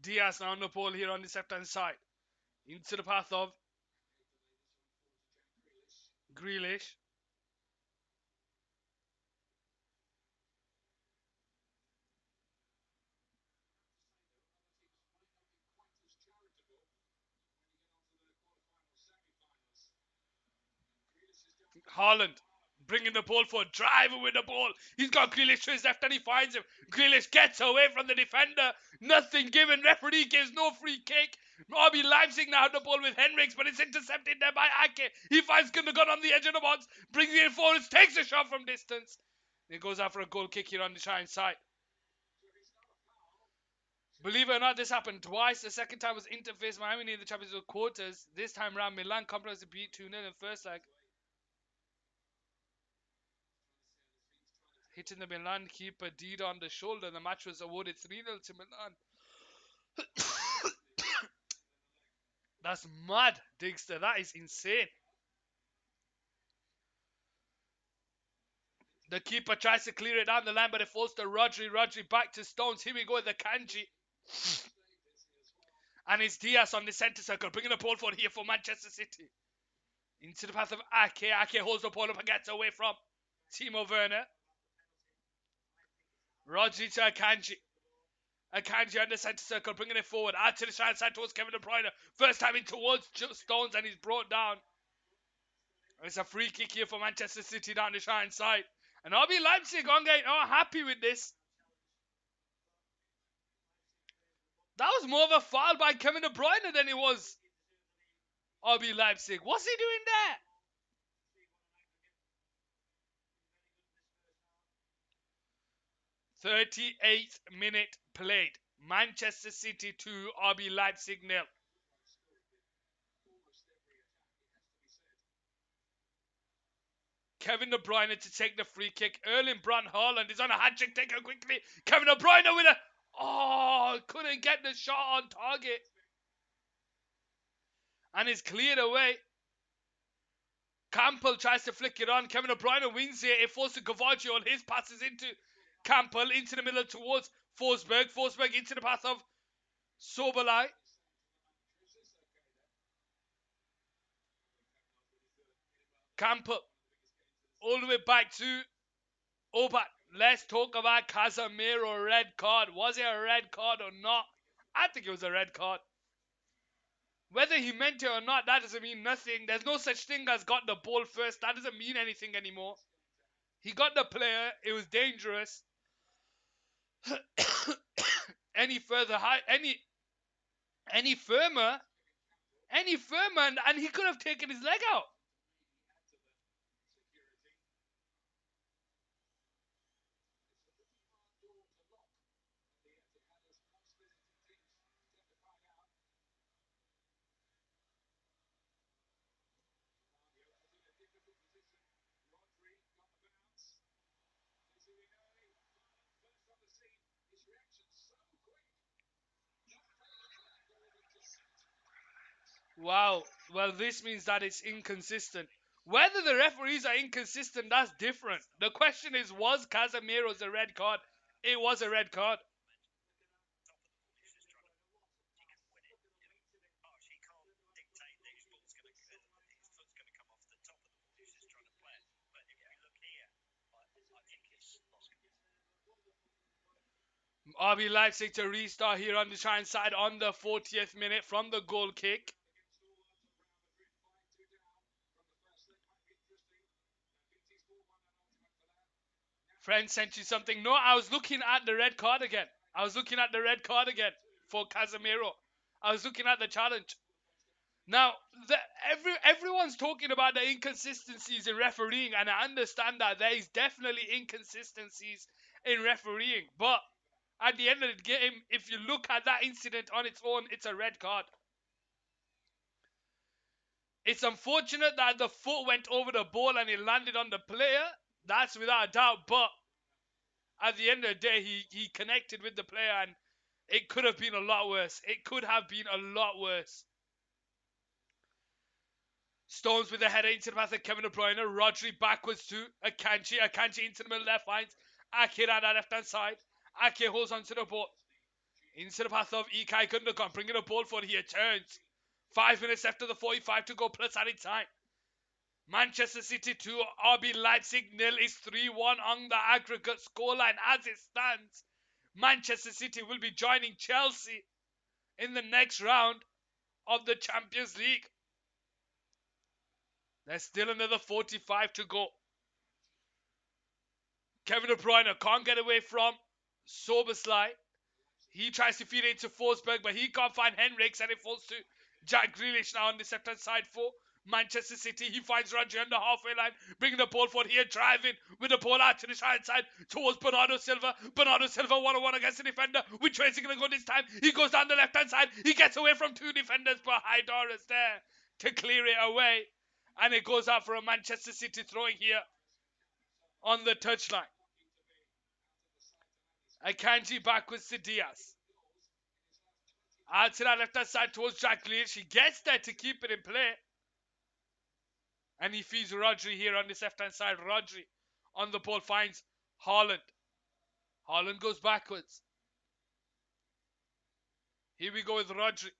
Diaz now on the ball here on the left-hand side. Into the path of Grealish. Haaland bringing the ball for driving with the ball. He's got Grealish to his left and he finds him. Grealish gets away from the defender. Nothing given. Referee gives no free kick. RB Leipzig now had the ball with Henriks, but it's intercepted there by Ake. He finds Gundogan on the edge of the box, brings it forward, takes a shot from distance. It goes out for a goal kick here on the Shine side. Believe it or not, this happened twice. The second time was Inter faced Miami in the Champions League quarters. This time around, Milan compromised to beat 2-0 in first leg. Hitting the Milan keeper Dida on the shoulder. The match was awarded 3-0 to Milan. That's mad, Digster. That is insane. The keeper tries to clear it down the line, but it falls to Rodri. Rodri back to Stones. Here we go with the Kanji. And it's Diaz on the centre circle, bringing the ball forward here for Manchester City. Into the path of Ake. Ake holds the ball up and gets away from Timo Werner. Rodri to Akanji. Akanji on the centre circle, bringing it forward. Out to the side towards Kevin De Bruyne. First time in towards Stones and he's brought down. It's a free kick here for Manchester City down the Shine side. And RB Leipzig not happy with this. That was more of a foul by Kevin De Bruyne than it was RB Leipzig. What's he doing there? 38th minute played. Manchester City 2, RB Leipzig 0. Kevin De Bruyne to take the free kick. Erling Braut Haaland is on a hat-trick. Take it quickly. Kevin De Bruyne with a... Oh, couldn't get the shot on target. And it's cleared away. Campbell tries to flick it on. Kevin De Bruyne wins it. It falls to Gavaggio and his passes into Campbell, into the middle towards Forsberg. Forsberg into the path of Sobolai. Campbell all the way back to Obat. Let's talk about Casemiro red card. Was it a red card or not? I think it was a red card. Whether he meant it or not, that doesn't mean nothing. There's no such thing as got the ball first. That doesn't mean anything anymore. He got the player. It was dangerous. Any firmer, and he could have taken his leg out. Wow. Well, this means that it's inconsistent. Whether the referees are inconsistent, that's different. The question is, was Casemiro's a red card? It was a red card. RB Leipzig to restart here on the Shine side on the 40th minute from the goal kick. Friend sent you something. No, I was looking at the red card again. For Casemiro. I was looking at the challenge. Now, everyone's talking about the inconsistencies in refereeing, and I understand that there is definitely inconsistencies in refereeing. But at the end of the game, if you look at that incident on its own, it's a red card. It's unfortunate that the foot went over the ball and it landed on the player. That's without a doubt. But at the end of the day, he connected with the player, and it could have been a lot worse. Stones with the header into the path of Kevin De Bruyne. Rodri backwards to Akanji. Akanji into the middle left, finds Ake on the left-hand side. Ake holds onto the ball. Into the path of Ilkay Gundogan, bringing the ball forward. He turns. 5 minutes after the 45 to go plus added time. Manchester City 2, RB Leipzig 0 is 3-1 on the aggregate scoreline as it stands. Manchester City will be joining Chelsea in the next round of the Champions League. There's still another 45 to go. Kevin De Bruyne can't get away from Soberslide. He tries to feed it into Forsberg, but he can't find Henriks, and it falls to Jack Grealish now on the left-hand side for Manchester City. He finds Rodri on the halfway line, bringing the ball forward here, driving with the ball out to the right side towards Bernardo Silva. Bernardo Silva one-on-one against the defender. Which way is he going to go this time? He goes down the left-hand side. He gets away from two defenders, but Haidara's there to clear it away. And it goes out for a Manchester City throwing here on the touchline. Akanji backwards to Diaz. Out to that left-hand side towards Jack Grealish. He gets there to keep it in play. And he feeds Rodri here on this left-hand side. Rodri on the ball finds Haaland. Haaland goes backwards. Here we go with Rodri.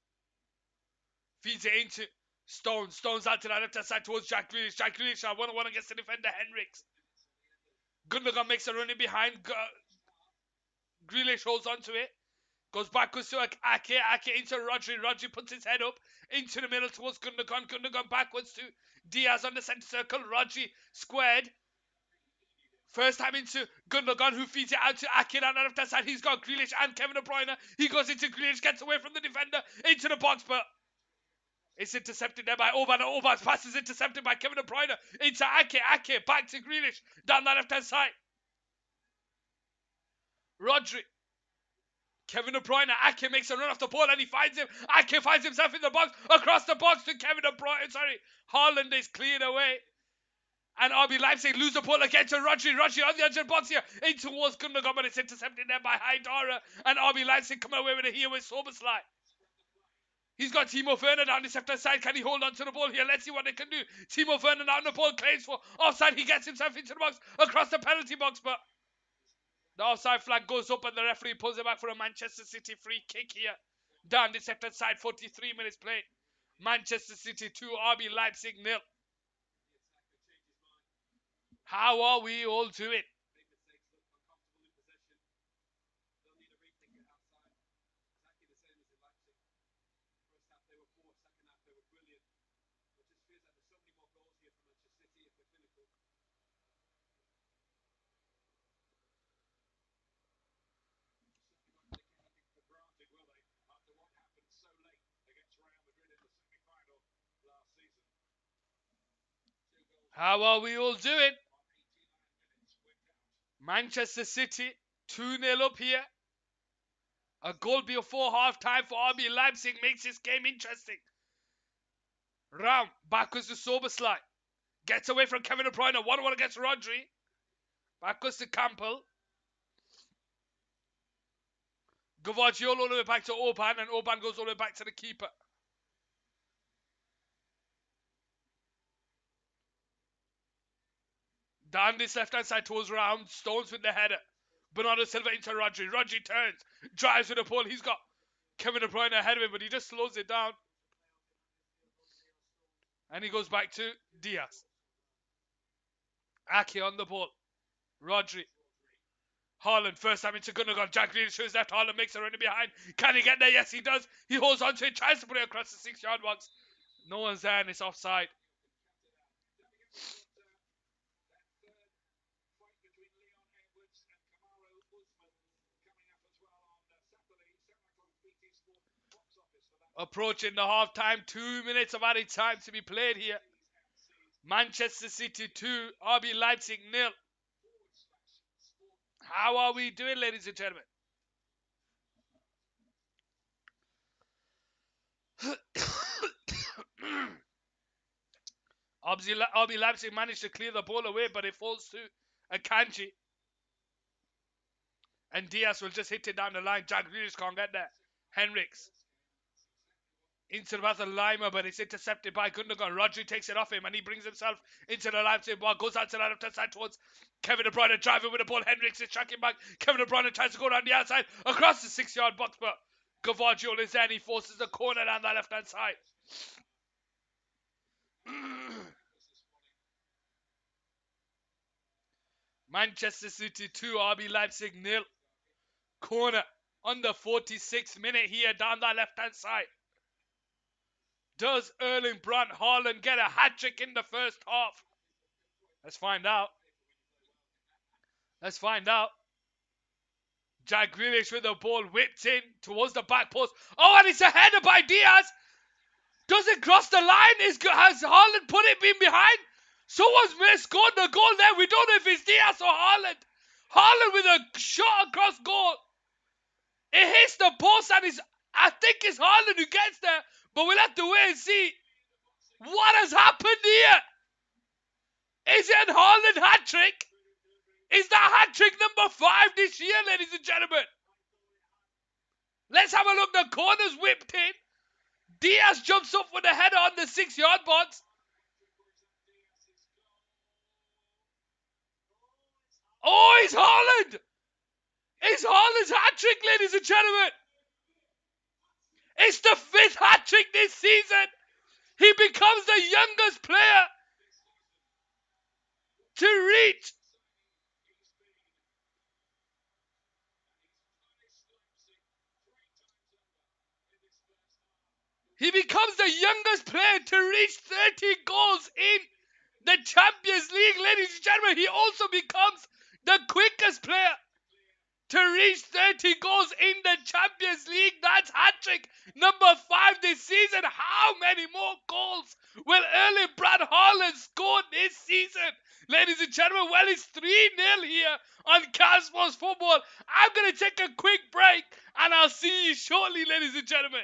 Feeds it into Stones. Stones out to that left-hand side towards Jack Grealish. Jack Grealish now one-on-one against the defender Henriks. Gundogan makes a run in behind. Grealish holds onto it. Goes backwards to Ake. Ake into Rodri. Rodri puts his head up into the middle towards Gundogan. Gundogan backwards to Diaz on the centre circle. Rodri squared. First time into Gundogan, who feeds it out to Ake on the left-hand side. He's got Grealish and Kevin De Bruyne. He goes into Grealish, gets away from the defender, into the box, but it's intercepted there by Orban. Orban's pass is intercepted by Kevin De Bruyne into Ake. Ake back to Grealish down the left-hand side. Rodri. Kevin De Bruyne, Ake makes a run off the ball and he finds him. Ake finds himself in the box, across the box to Kevin De Bruyne. Haaland is cleared away. And RB Leipzig lose the ball again to Rodri. Rodri on the edge of the box here, in towards Gundogan, but it's intercepted there by Haidara. And RB Leipzig come away with it here with Soberslide. He's got Timo Werner down the left-hand side. Can he hold on to the ball here? Let's see what they can do. Timo Werner down the ball, claims for offside. He gets himself into the box, across the penalty box, but the offside flag goes up and the referee pulls it back for a Manchester City free kick here. Down the left-hand side, 43 minutes played. Manchester City 2, RB Leipzig 0. How are we all doing? How are we all doing? Manchester City 2-0 up here. A goal before half-time for RB Leipzig makes this game interesting. Ram backwards to Soberslide. Gets away from Kevin De Bruyne. 1-1 against Rodri. Backwards to Campbell. Gvardiol all the way back to Orban, and Orban goes all the way back to the keeper. Down this left-hand side towards round. Stones with the header. Bernardo Silva into Rodri. Rodri turns. Drives with the ball. He's got Kevin De Bruyne ahead of him, but he just slows it down. And he goes back to Diaz. Ake on the ball. Rodri. Haaland first time into Gundogan. Jack Grealish shows left. Haaland makes a run in behind. Can he get there? Yes, he does. He holds on to it. Tries to put it across the 6-yard box. No one's there and it's offside. Approaching the half-time. 2 minutes of added time to be played here. Manchester City 2, RB Leipzig 0. How are we doing, ladies and gentlemen? RB Leipzig managed to clear the ball away, but it falls to Akanji. And Diaz will just hit it down the line. Jack Grealish can't get there. Henriks. Into the path of Lima, but it's intercepted by Gundogan. Rodri takes it off him and he brings himself into the Leipzig ball. Goes out to the left side towards Kevin De Bruyne, driving with the ball. Henriks is tracking back. Kevin De Bruyne tries to go down the outside across the 6-yard box, but Gvardiol is there and he forces the corner down the left hand side. Manchester City 2, RB Leipzig 0. Corner on the 46th minute here down that left hand side. Does Erling Brandt Haaland get a hat-trick in the first half? Let's find out. Let's find out. Jack Grealish with the ball whipped in towards the back post. Oh, and it's a header by Diaz. Does it cross the line? Has Haaland put it in behind? Someone's scored the goal there. We don't know if it's Diaz or Haaland. Haaland with a shot across goal. It hits the post and I think it's Haaland who gets there. But we'll have to wait and see. What has happened here? Is it a Haaland hat-trick? Is that hat-trick number 5 this year, ladies and gentlemen? Let's have a look. The corner's whipped in. Diaz jumps up for the header on the 6-yard box. Oh, it's Haaland! It's Haaland's hat-trick, ladies and gentlemen. It's the 5th hat-trick this season. He becomes the youngest player to reach. He becomes the youngest player to reach 30 goals in the Champions League, ladies and gentlemen. He also becomes the quickest player to reach 30 goals in the Champions League. That's hat-trick number 5 this season. How many more goals will Erling Brad Haaland score this season? Ladies and gentlemen, well, it's 3-0 here on Cosmos Football. I'm going to take a quick break, and I'll see you shortly, ladies and gentlemen.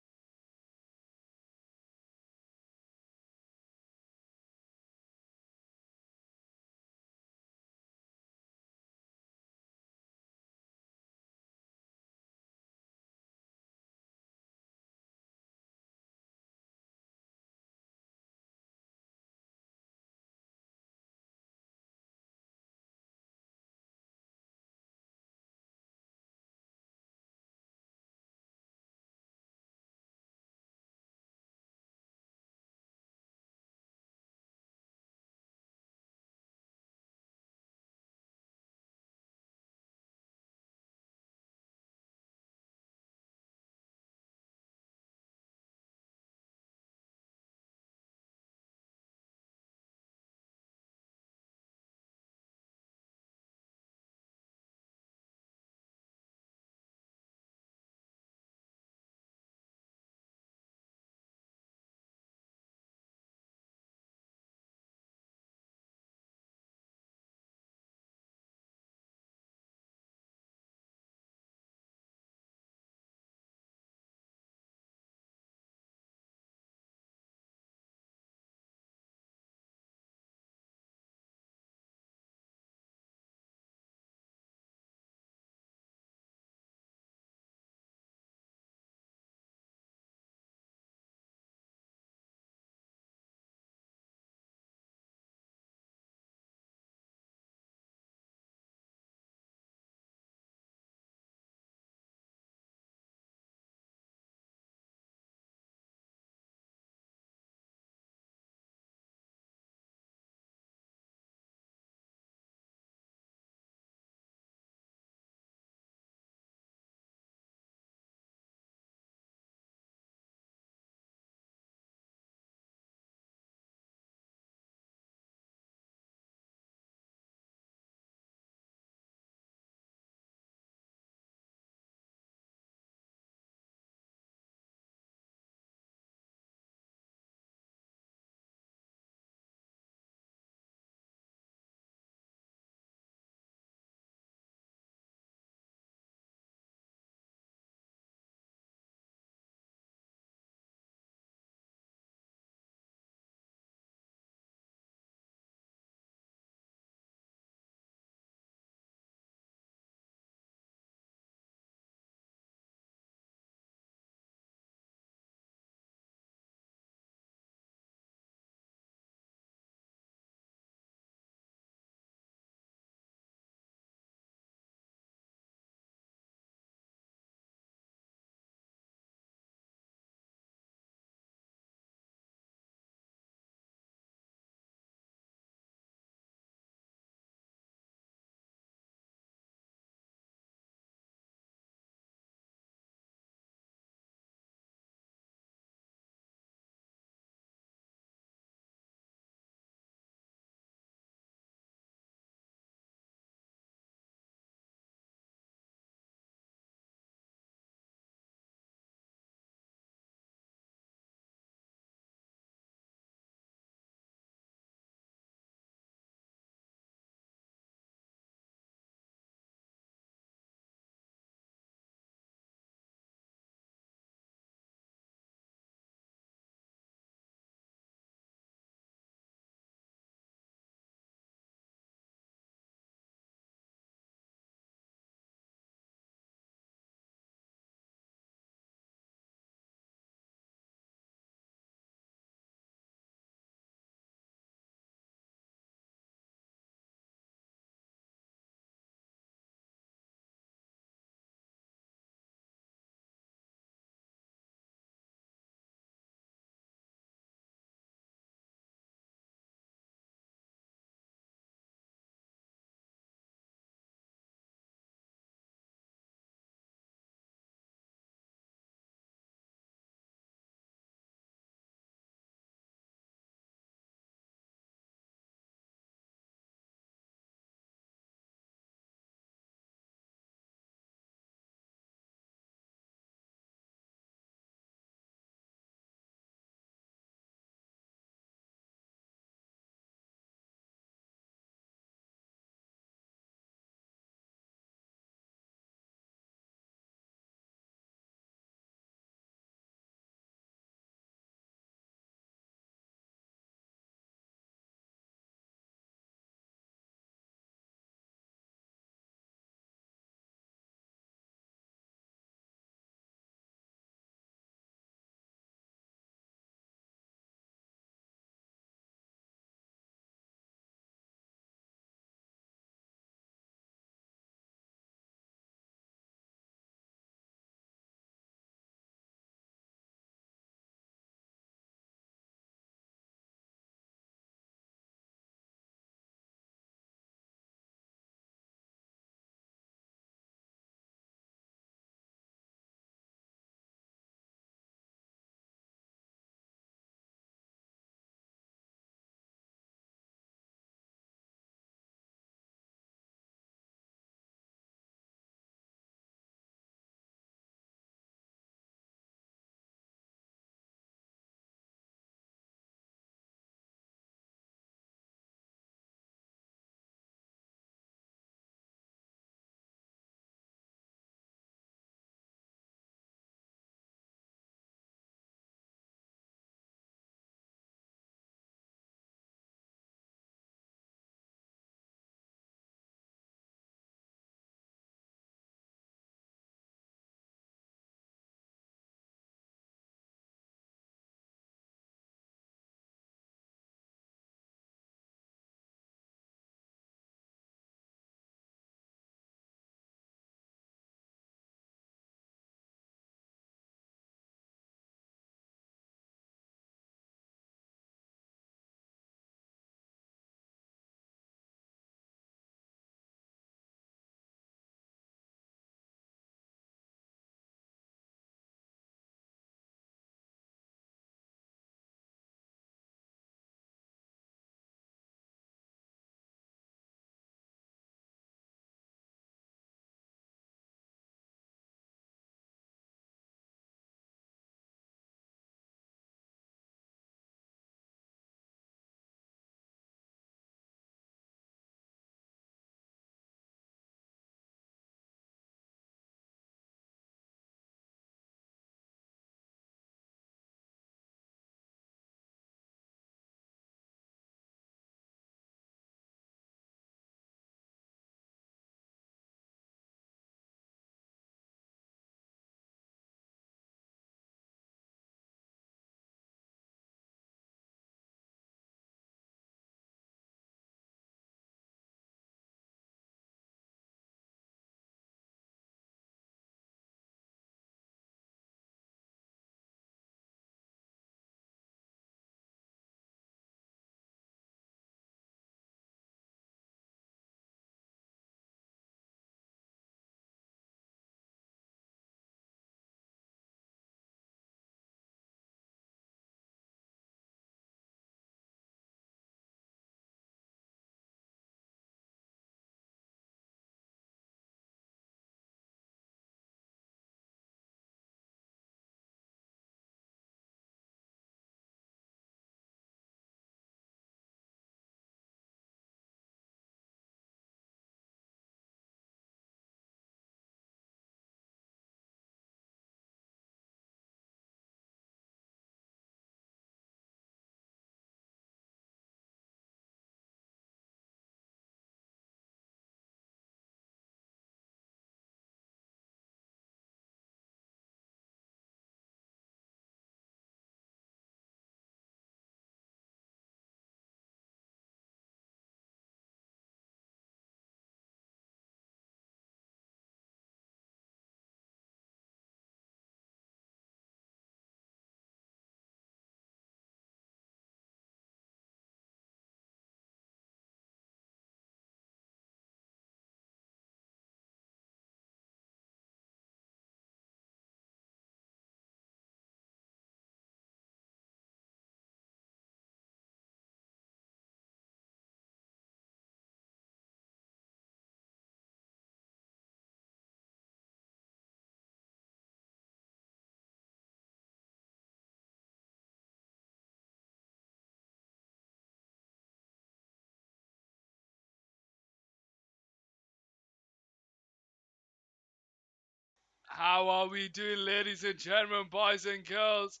How are we doing, ladies and gentlemen, boys and girls,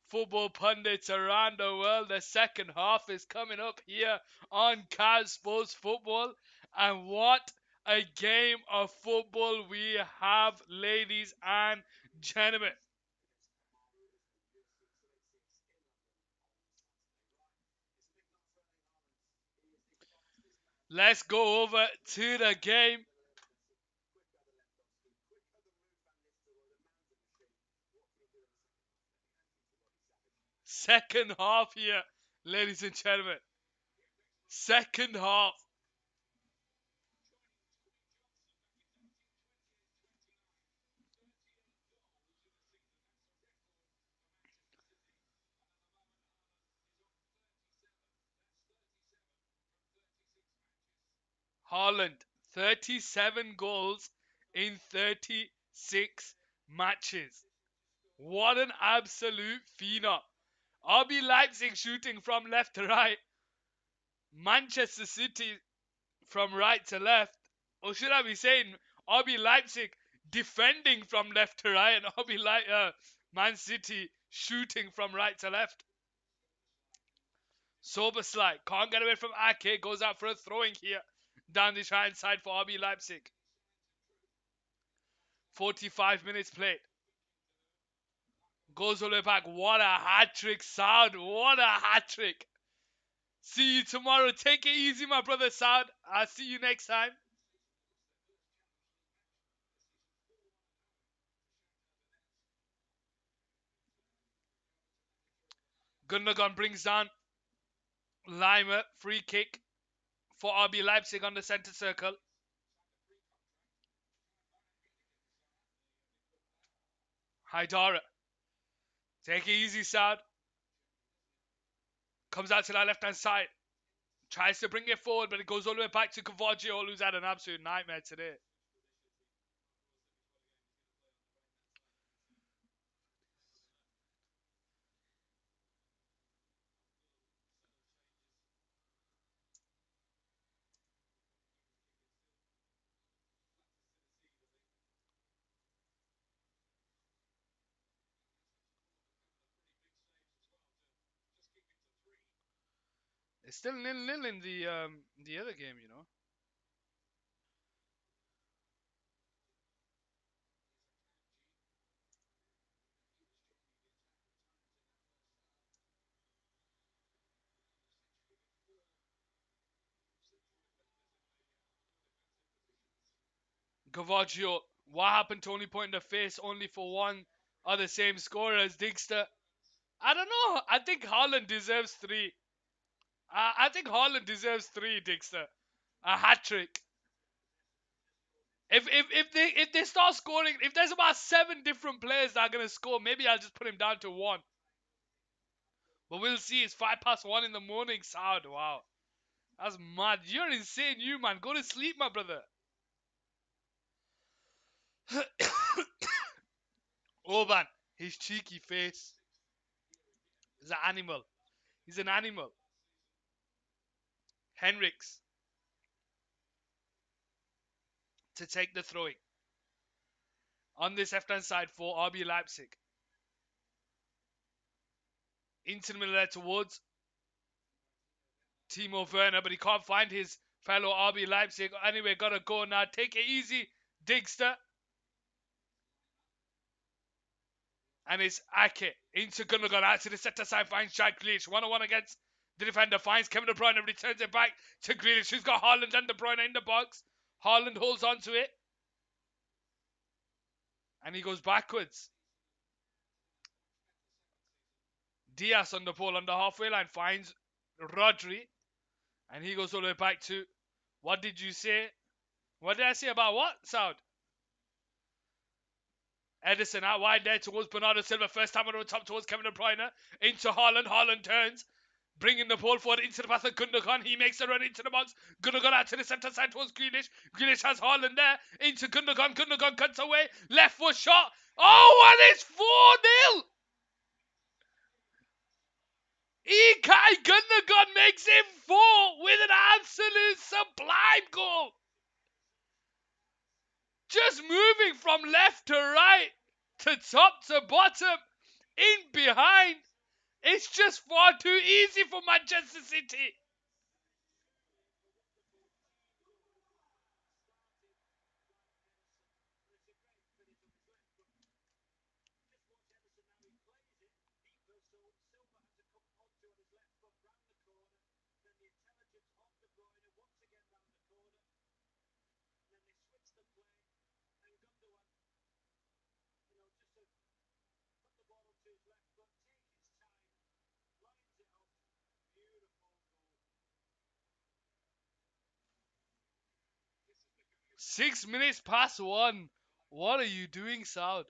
football pundits around the world? The second half is coming up here on Caz Sports Football. And what a game of football we have, ladies and gentlemen. Let's go over to the game. Second half here, ladies and gentlemen. Second half. Haaland, 37 goals in 36 matches. What an absolute phenom. RB Leipzig shooting from left to right. Manchester City from right to left. Or should I be saying RB Leipzig defending from left to right and Man City shooting from right to left. Soberslide can't get away from Ake. Goes out for a throwing here down the right side for RB Leipzig. 45 minutes played. Goes all the way back. What a hat trick, Saud. What a hat trick. See you tomorrow. Take it easy, my brother Saud. I'll see you next time. Gundogan brings down Lima. Free kick for RB Leipzig on the centre circle. Haidara. Take it easy, Saud. Comes out to that left hand side. Tries to bring it forward, but it goes all the way back to Cavaggio, who's had an absolute nightmare today. It's still 0-0 in the other game, you know. Cavaggio, what happened to only pointing the face only for one of the same scorer as Digster? I don't know. I think Haaland deserves three. I think Haaland deserves three, Digster. A hat trick. If they start scoring, if there's about 7 different players that are gonna score, maybe I'll just put him down to one. But we'll see. It's 1:05 in the morning, Saud. Wow, that's mad. You're insane, you man. Go to sleep, my brother. Orban, his cheeky face. He's an animal. He's an animal. Henriks to take the throwing on this left hand side for RB Leipzig. Into the middle there towards Timo Werner, but he can't find his fellow RB Leipzig. Anyway, gotta go now. Take it easy, Digster. And it's Ake into Gundogan out to the centre side, finds Jack Grealish. 1-on-1 against the defender, finds Kevin De Bruyne, returns it back to Grealish, who's got Haaland and De Bruyne in the box. Haaland holds on to it. And he goes backwards. Diaz on the ball on the halfway line, finds Rodri. And he goes all the way back to, what did you say? What did I say about what, Saud? Edison out wide there towards Bernardo Silva. First time on the top towards Kevin De Bruyne. Into Haaland. Haaland turns. Bringing the ball forward into the path of Gundogan. He makes a run into the box. Gundogan out to the centre side towards Grealish. Grealish has Haaland there. Into Gundogan. Gundogan cuts away. Left foot shot. Oh, and it's 4-0. Ilkay Gundogan makes it 4 with an absolute sublime goal. Just moving from left to right, to top to bottom, in behind. It's just far too easy for Manchester City. Six minutes past one. What are you doing, Saud?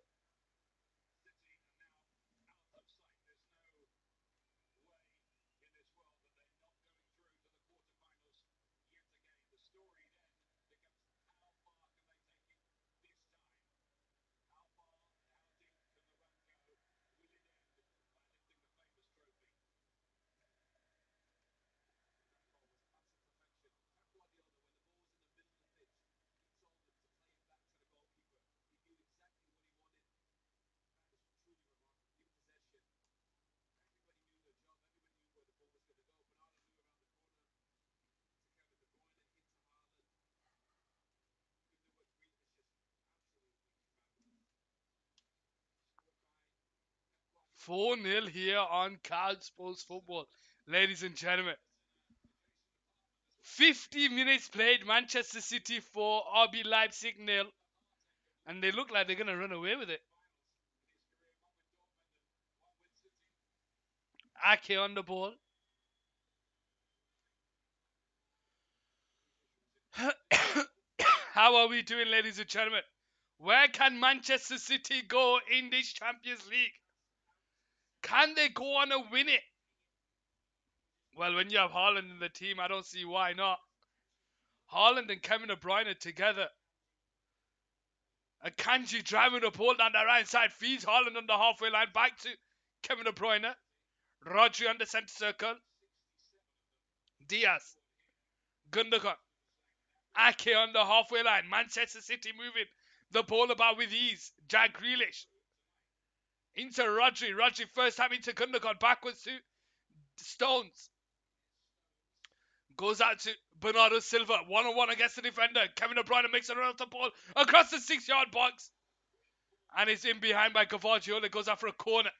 Four nil here on Card Sports Football. Ladies and gentlemen. 50 minutes played, Manchester City 4, RB Leipzig nil. And they look like they're going to run away with it. Ake on the ball. How are we doing, ladies and gentlemen? Where can Manchester City go in this Champions League? Can they go on and win it? Well, when you have Haaland in the team, I don't see why not. Haaland and Kevin De Bruyne together. Akanji driving the ball down the right side, feeds Haaland on the halfway line, back to Kevin De Bruyne. Rodri on the centre circle. Diaz. Gundogan. Ake on the halfway line. Manchester City moving the ball about with ease. Jack Grealish. Into Rodri. Rodri first time into Gundogan. Backwards to Stones. Goes out to Bernardo Silva. One-on-one against the defender. Kevin De Bruyne makes a run off the ball across the 6-yard box. And it's in behind by Cavaggio. That goes out for a corner.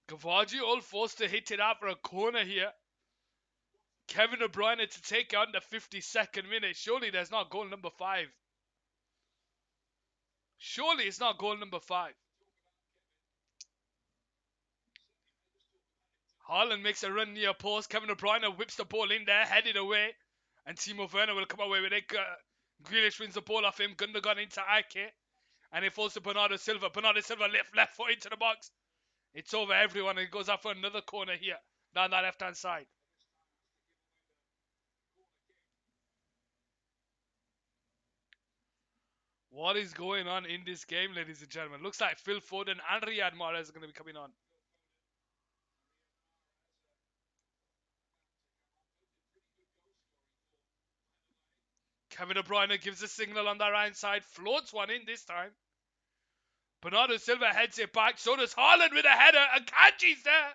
Cavaggio all forced to hit it out for a corner here. Kevin De Bruyne to take on the 52nd minute. Surely there's not goal number 5. Surely it's not goal number 5. Haaland makes a run near post. Kevin De Bruyne whips the ball in there, headed away. And Timo Werner will come away with it. Grealish wins the ball off him. Gundogan into Ake. And it falls to Bernardo Silva. Bernardo Silva left foot into the box. It's over everyone. And it goes out for another corner here. Down that left-hand side. What is going on in this game, ladies and gentlemen? Looks like Phil Foden and Riyad Mahrez are going to be coming on. Kevin De Bruyne gives a signal on the right side. Floats one in this time. Bernardo Silva heads it back. So does Haaland with a header. Akanji's there.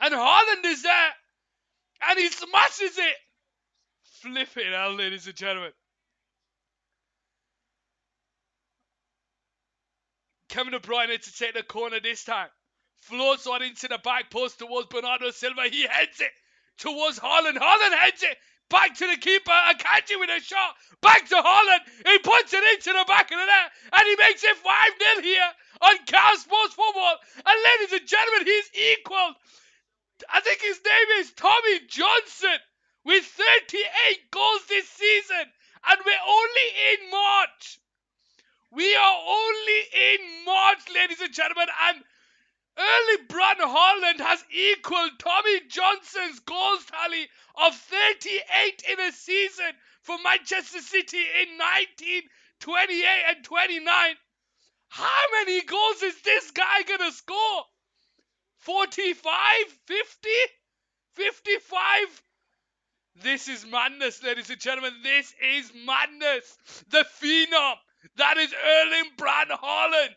And Haaland is there. And he smashes it. Flip it out, ladies and gentlemen. Kevin De Bruyne to take the corner this time. Floats one into the back post towards Bernardo Silva. He heads it towards Haaland. Haaland heads it back to the keeper. Akanji with a shot. Back to Haaland. He puts it into the back of the net. And he makes it 5-0 here on Cal Sports Football. And ladies and gentlemen, he's equaled. I think his name is Tommy Johnson with 38 goals this season. And we're only in March. We are only in March, ladies and gentlemen. And Erling Brun Haaland has equaled Tommy Johnson's goals tally of 38 in a season for Manchester City in 1928 and 29. How many goals is this guy gonna score? 45? 50? 55? This is madness, ladies and gentlemen. This is madness. The phenom. That is Erling Brun Haaland.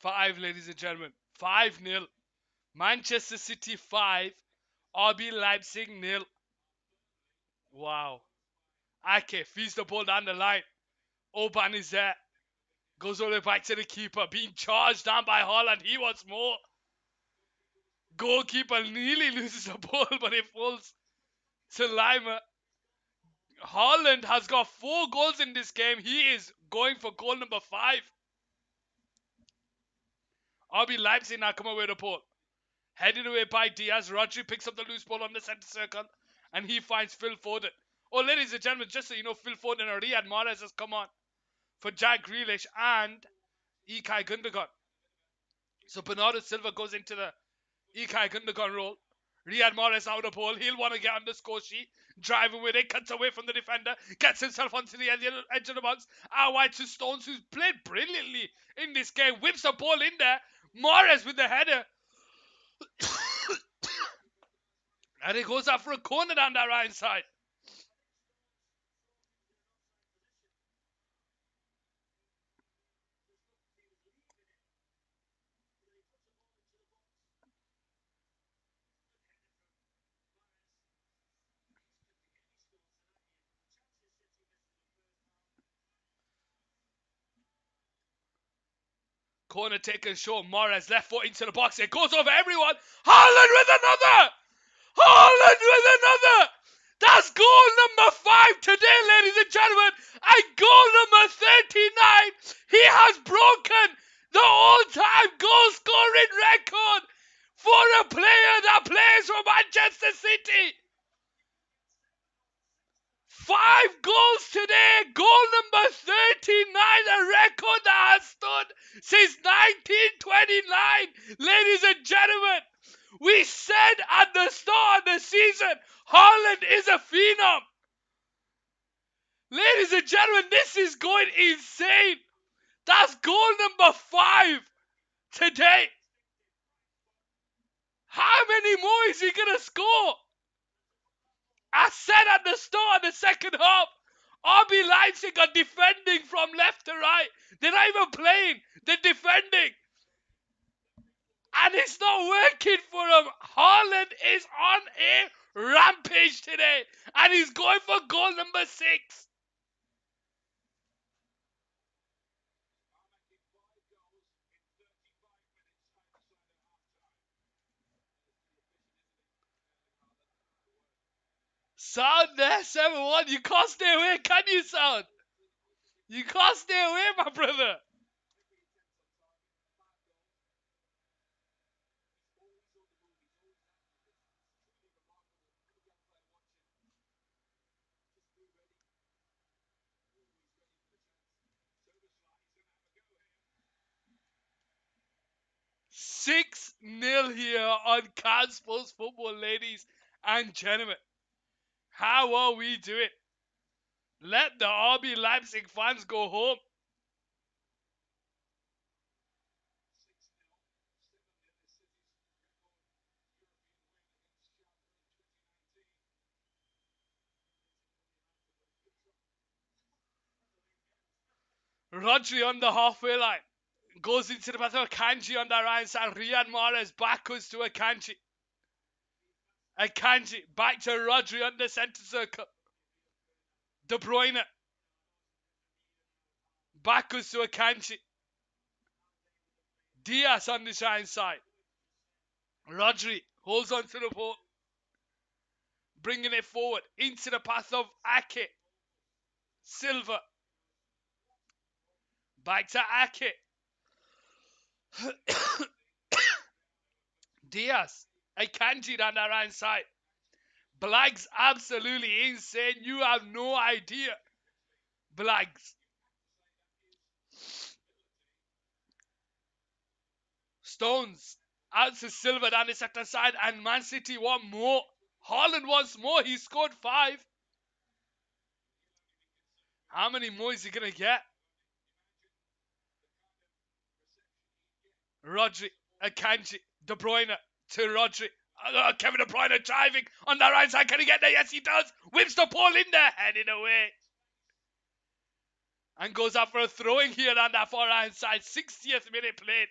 Five, ladies and gentlemen. 5-0. Manchester City 5. RB Leipzig 0. Wow. Ake feeds the ball down the line. Oban is there. Goes all the way back to the keeper. Being charged down by Haaland. He wants more. Goalkeeper nearly loses the ball, but it falls to Lima. Haaland has got 4 goals in this game. He is going for goal number 5. RB Leipzig now come away with the ball. Headed away by Diaz. Rodri picks up the loose ball on the centre circle. And he finds Phil Foden. Oh, ladies and gentlemen, just so you know, Phil Foden and Riyad Mahrez has come on for Jack Grealish and Ilkay Gundogan. So Bernardo Silva goes into the Ilkay Gundogan role. Riyad Mahrez out of ball. He'll want to get on the score sheet. Driving with it. Cuts away from the defender. Gets himself onto the edge of the box. Out wide to Stones, who's played brilliantly in this game. Whips the ball in there. Mahrez with the header. And it goes out for a corner down that right side. Corner taken short. Mahrez left foot into the box. It goes over everyone. Haaland with another. Haaland with another. That's goal number 5 today, ladies and gentlemen. And goal number 39. He has broken the all-time goal scoring record for a player that plays for Manchester City. 5 goals today. Goal number 39. A record that has stood since 1929. Ladies and gentlemen, we said at the start of the season, Haaland is a phenom. Ladies and gentlemen, this is going insane. That's goal number 5 today. How many more is he going to score? I said at the start of the second half, RB Leipzig are defending from left to right. They're not even playing. They're defending. And it's not working for him. Haaland is on a rampage today. And he's going for goal number 6. Sound there, 7-1. You can't stay away, can you, Sound? You can't stay away, my brother. Six 0 here on Cannes Sports Football, ladies and gentlemen. How are we doing? Let the RB Leipzig fans go home. Rodri on the halfway line. Goes into the path of Akanji on the right side. Riyad Mahrez backwards to Akanji. Akanji back to Rodri on the centre circle. De Bruyne. Backwards to Akanji. Diaz on the right side. Rodri holds on to the ball. Bringing it forward into the path of Ake. Silva. Back to Ake. Diaz. Akanji down the right side. Blags absolutely insane. You have no idea. Blags. Stones. Out to Silva down the second side. And Man City want more. Haaland wants more. He scored 5. How many more is he going to get? Rodri. Akanji. De Bruyne. To Rodri. Kevin De Bruyne driving on the right side. Can he get there? Yes, he does. Whips the ball in there. Heading away. And goes out for a throwing here on that far right side. 60th minute played.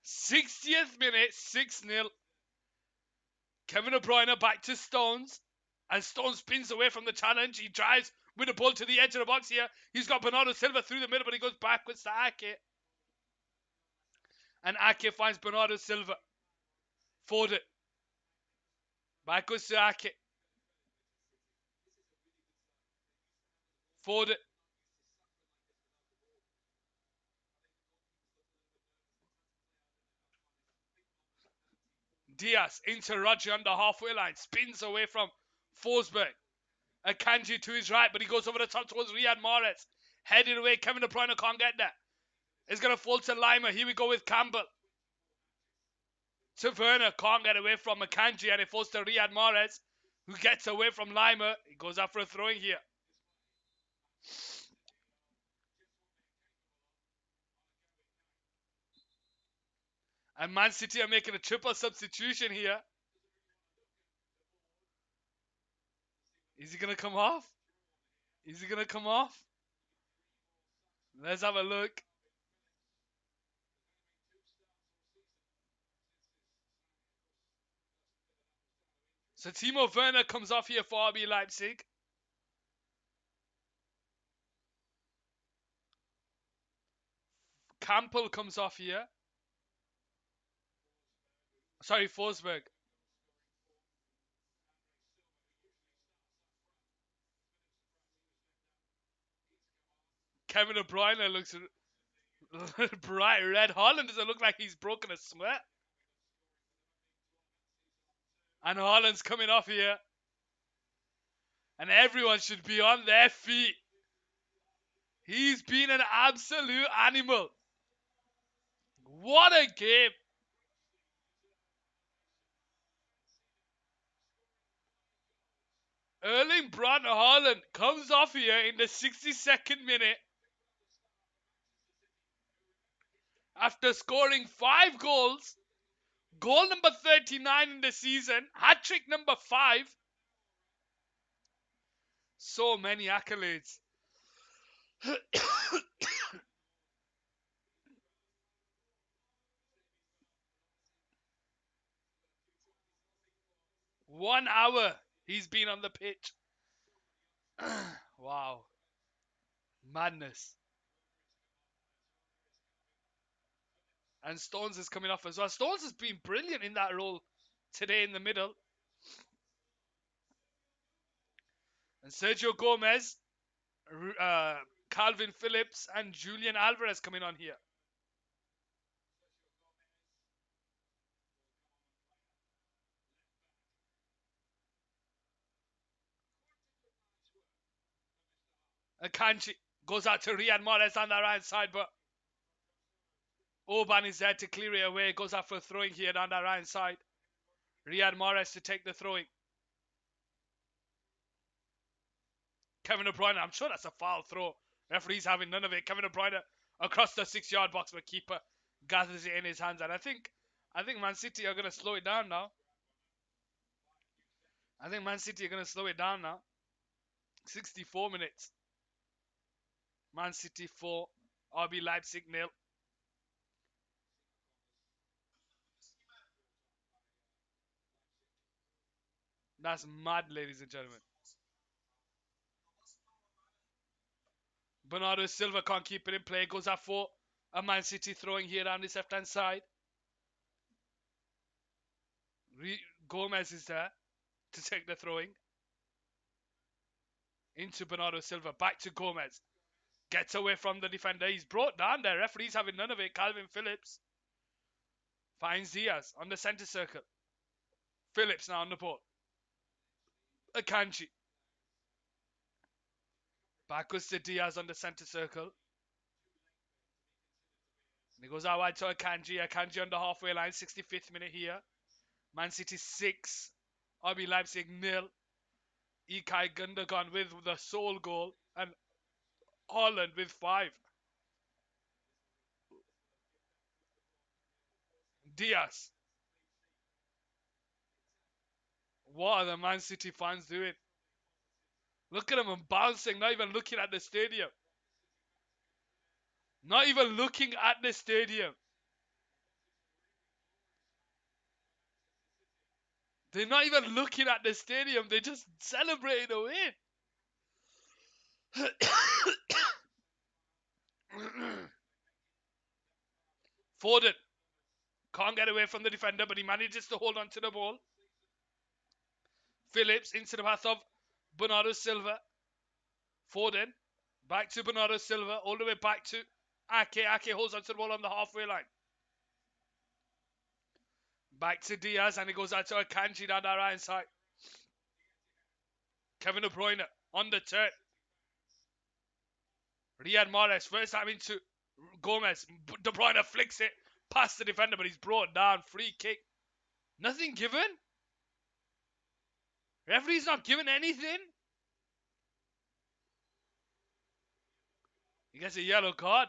'60th minute, 6-0. Kevin De Bruyne back to Stones. And Stones spins away from the challenge. He drives with the ball to the edge of the box here. He's got Bernardo Silva through the middle, but he goes backwards to Ake. And Ake finds Bernardo Silva. Foden. Backwards to Ake. Foden. Diaz into Rodri on the halfway line. Spins away from Forsberg. Akanji to his right, but he goes over the top towards Riyad Mahrez. Heading away. Kevin De Bruyne can't get there. It's going to fall to Lima. Here we go with Campbell. To Werner. Can't get away from Akanji, and it falls to Riyad Mahrez, who gets away from Lima. He goes out for a throwing here. And Man City are making a triple substitution here. Is he going to come off? Is he going to come off? Let's have a look. So Timo Werner comes off here for RB Leipzig. Campbell comes off here. Sorry, Forsberg. Kevin De Bruyne looks bright red. Haaland doesn't look like he's broken a sweat. And Haaland's coming off here. And everyone should be on their feet. He's been an absolute animal. What a game. Erling Braut Haaland comes off here in the 62nd minute. After scoring 5 goals. Goal number 39 in the season. Hat-trick number 5. So many accolades. One hour he's been on the pitch. Wow. Madness. And Stones is coming off as well. Stones has been brilliant in that role today in the middle. And Sergio Gomez, Calvin Phillips, and Julian Alvarez coming on here. Akanji goes out to Riyad Mahrez on the right side, but Oban is there to clear it away. Goes out for throwing here on the right side. Riyad Mahrez to take the throwing. Kevin De Bruyne, I'm sure that's a foul throw. Referee's having none of it. Kevin De Bruyne across the 6-yard box, but keeper gathers it in his hands. And I think I think Man City are gonna slow it down now. I think Man City are gonna slow it down now. 64 minutes. Man City 4, RB Leipzig nil. That's mad, ladies and gentlemen. Bernardo Silva can't keep it in play. Goes out for a Man City throwing here on his left hand side. Gomez is there to take the throwing. Into Bernardo Silva. Back to Gomez. Gets away from the defender. He's brought down there. Referee's having none of it. Calvin Phillips finds Diaz on the centre circle. Phillips now on the ball. Akanji. Backwards to Diaz on the centre circle. And he goes out wide to Akanji. Akanji on the halfway line. 65th minute here. Man City 6. RB Leipzig nil. Ilkay Gundogan with the sole goal. And Haaland with 5. Diaz. What are the Man City fans doing? Look at them bouncing, not even looking at the stadium. Not even looking at the stadium. They're not even looking at the stadium. They're just celebrating a win. Foden can't get away from the defender, but he manages to hold on to the ball. Phillips into the path of Bernardo Silva. Foden back to Bernardo Silva, all the way back to Ake. Ake holds on to the ball on the halfway line. Back to Diaz, and he goes out to Akanji down the right side. Kevin De Bruyne on the turn. Riyad Mahrez first time into Gomez. De Bruyne flicks it past the defender, but he's brought down. Free kick. Nothing given. Referee's not given anything. He gets a yellow card.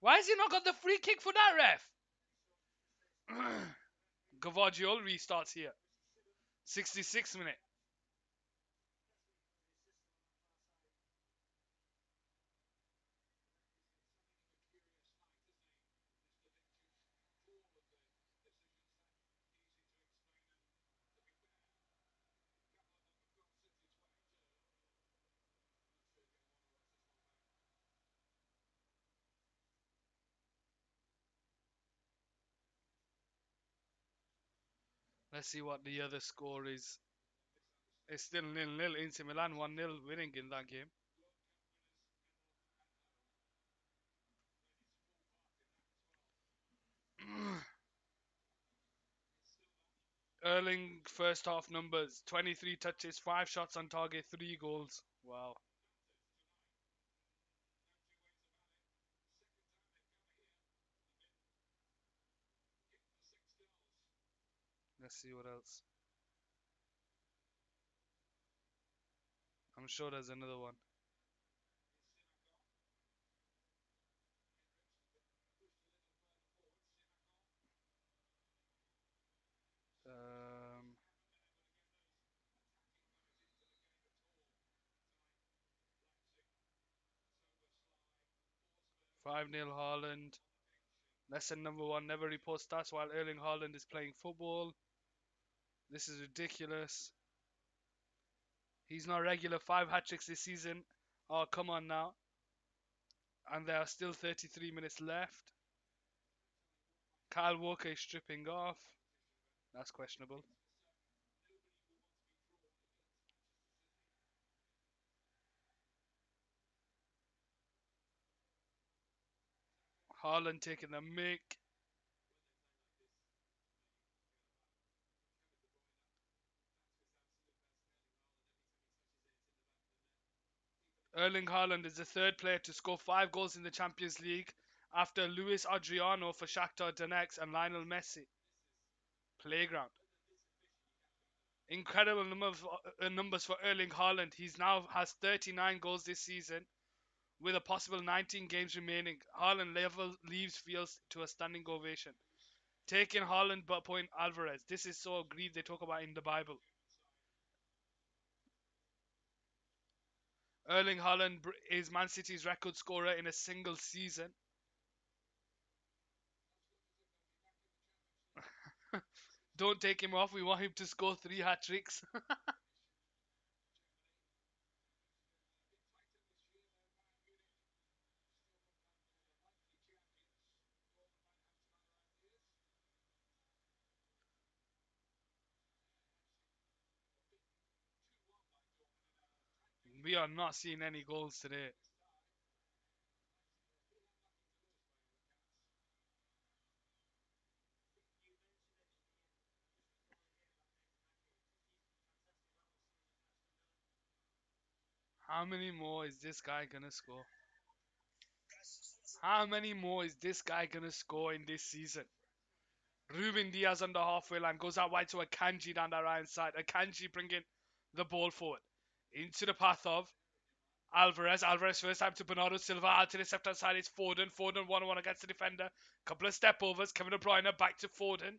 Why has he not got the free kick for that, ref? Gavagiol restarts here. 66th minute. Let's see what the other score is. It's still 0-0. Inter Milan 1-0 winning in that game. Erling first half numbers: 23 touches, 5 shots on target, 3 goals. Wow. Let's see what else. I'm sure there's another one. Um, 5-0 Haaland. Lesson number 1: never report stats while Erling Haaland is playing football. This is ridiculous. He's not regular. 5 hat-tricks this season. Oh, come on now. And there are still 33 minutes left. Kyle Walker is stripping off. That's questionable. Haaland taking the mick. Erling Haaland is the 3rd player to score 5 goals in the Champions League after Luis Adriano for Shakhtar Donetsk and Lionel Messi. Playground. Incredible numbers for Erling Haaland. He's now has 39 goals this season with a possible 19 games remaining. Haaland leaves fields to a standing ovation. Taking Haaland but point Alvarez. This is so greed they talk about in the Bible. Erling Haaland is Man City's record scorer in a single season. Don't take him off. We want him to score 3 hat tricks. We are not seeing any goals today. How many more is this guy gonna score? How many more is this guy gonna score in this season? Ruben Diaz on the halfway line goes out wide to Akanji down the right side. Akanji bringing the ball forward into the path of Alvarez. Alvarez first time to Bernardo Silva. Out to the left hand side is Foden. Foden 1-1 against the defender. Couple of step overs. Kevin De Bruyne back to Foden.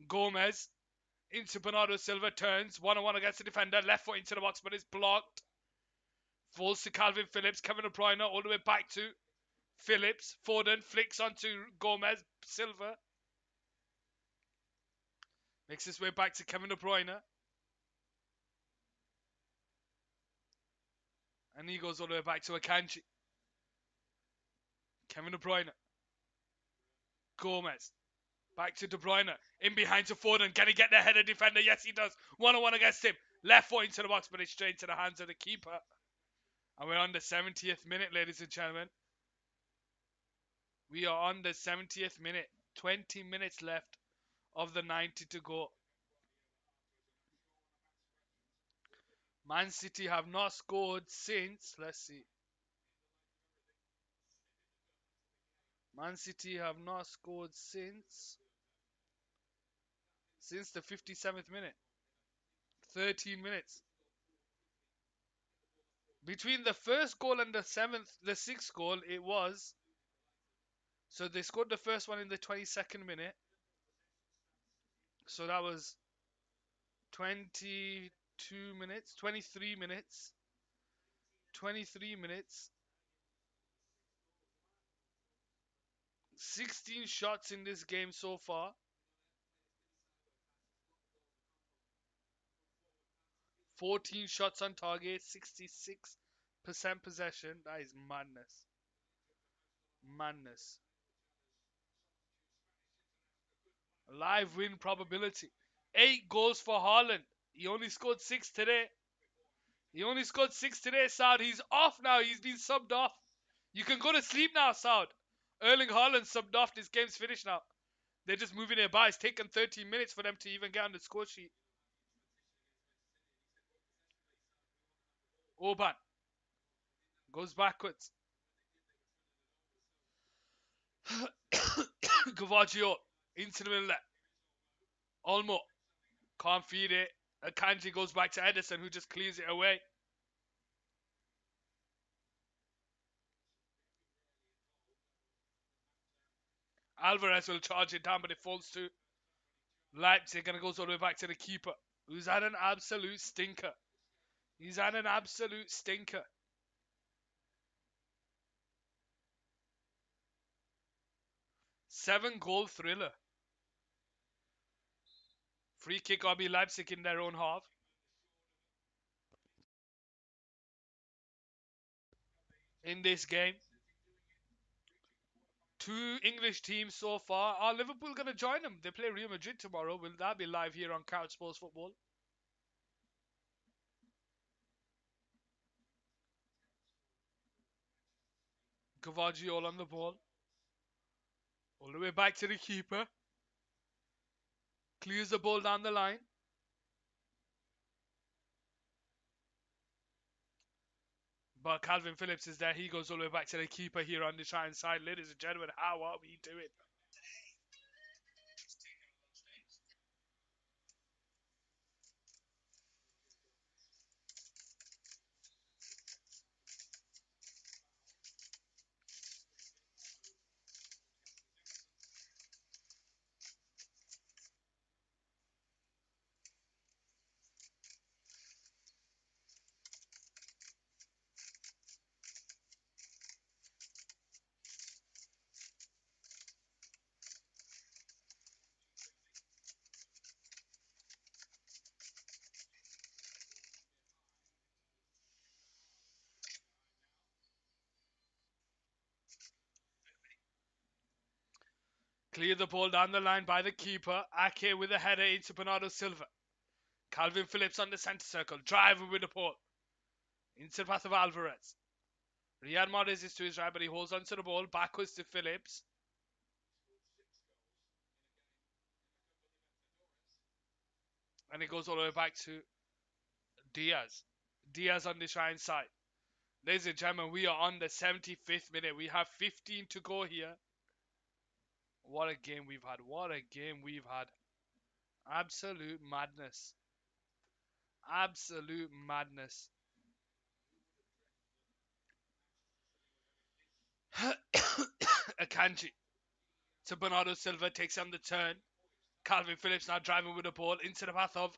Gomez into Bernardo Silva. Turns 1-1 against the defender. Left foot into the box but it's blocked. Falls to Calvin Phillips. Kevin De Bruyne all the way back to Phillips. Foden flicks onto Gomez. Silva makes his way back to Kevin De Bruyne. And he goes all the way back to Akanji. Kevin De Bruyne. Gomez. Back to De Bruyne. In behind to Foden. Can he get the header defender? Yes, he does. 1-1 against him. Left foot into the box, but it's straight into the hands of the keeper. And we're on the 70th minute, ladies and gentlemen. We are on the 70th minute. 20 minutes left of the 90 to go. Man City have not scored since, let's see. Man City have not scored since the 57th minute. 13 minutes. Between the first goal and the sixth goal, it was. So they scored the first one in the 22nd minute. So that was 22 minutes, 23 minutes. 23 minutes. 16 shots in this game so far. 14 shots on target, 66% possession. That is madness. Madness. Live win probability. 8 goals for Haaland. He only scored 6 today. Saud. He's off now. He's been subbed off. You can go to sleep now, Saud. Erling Haaland subbed off. This game's finished now. They're just moving it by. It's taken 13 minutes for them to even get on the score sheet. Orban goes backwards. Gavaggio into the middle. Olmo can't feed it. Akanji goes back to Edison, who just clears it away. Alvarez will charge it down, but it falls to Leipzig, and it goes all the way back to the keeper, who's had an absolute stinker. 7-goal thriller. Free kick RB Leipzig in their own half. In this game. 2 English teams so far. Are Liverpool going to join them? They play Real Madrid tomorrow. Will that be live here on Couch Sports Football? Gavaggio all on the ball. All the way back to the keeper. Clears the ball down the line. But Calvin Phillips is there. He goes all the way back to the keeper here on the right side. Ladies and gentlemen, how are we doing? Clear the ball down the line by the keeper. Ake with a header into Bernardo Silva. Calvin Phillips on the centre circle. Driving with the ball. Into the path of Alvarez. Riyad Mahrez is to his right, but he holds onto the ball. Backwards to Phillips. And it goes all the way back to Diaz. Diaz on this right side. Ladies and gentlemen, we are on the 75th minute. We have 15 to go here. What a game we've had. What a game we've had. Absolute madness. Absolute madness. Akanji to Bernardo Silva, takes on the turn. Calvin Phillips now driving with the ball into the path of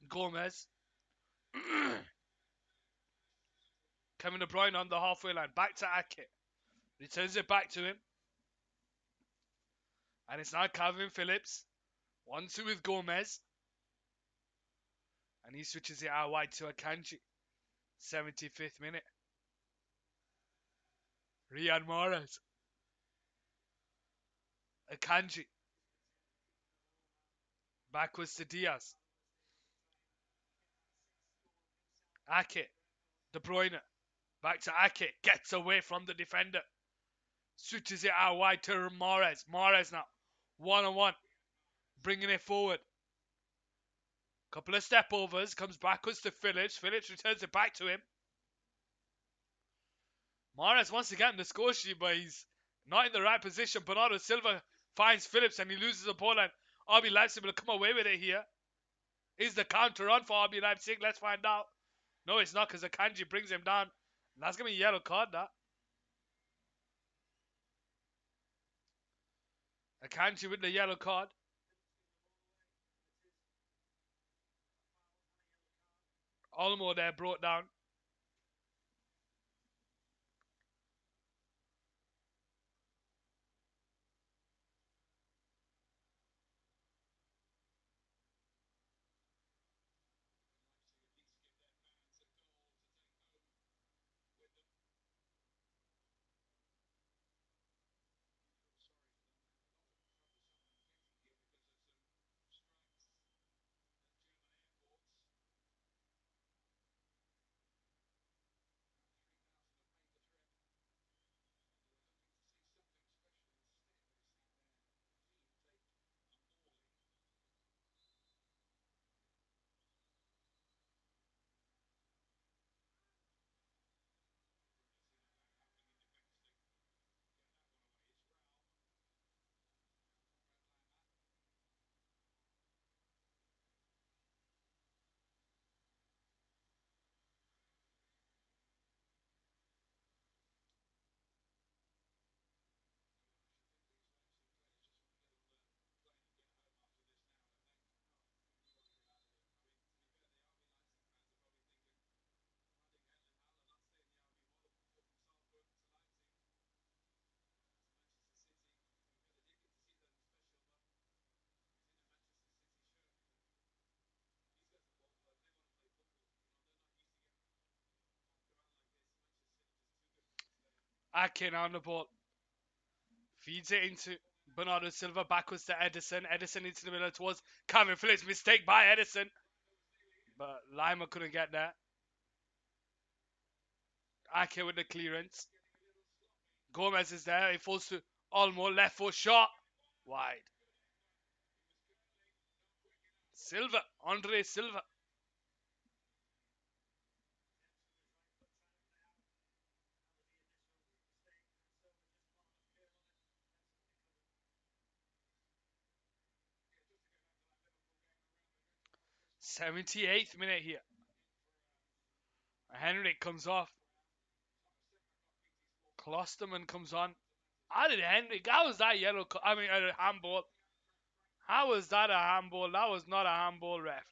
Gomez. Kevin De Bruyne on the halfway line. Back to Ake. Returns it back to him. And it's now Calvin Phillips. 1-2 with Gomez. And he switches it out wide to Akanji. 75th minute. Riyad Mahrez. Akanji. Backwards to Diaz. Ake. De Bruyne. Back to Ake. Gets away from the defender. Switches it out wide to Mahrez. Mahrez now. 1-on-1. Bringing it forward. Couple of step overs. Comes backwards to Phillips. Phillips returns it back to him. Mahrez wants to get in the score sheet, but he's not in the right position. Bernardo Silva finds Phillips and he loses the ball, and RB Leipzig will come away with it here. Is the counter on for RB Leipzig? Let's find out. No, it's not, because Akanji brings him down. That's going to be a yellow card, that. Akanji with the yellow card. Olmo there brought down. Ake on the ball. Feeds it into Bernardo Silva. Backwards to Edison. Edison into the middle towards Calvin Phillips. Mistake by Edison. But Lima couldn't get there. Ake with the clearance. Gomez is there. He falls to Olmo. Left foot shot. Wide. Silva. Andre Silva. '78th minute here. Henrik comes off. Klosterman comes on. How did Henrik? How was that yellow? I mean, a handball. How was that a handball? That was not a handball, ref.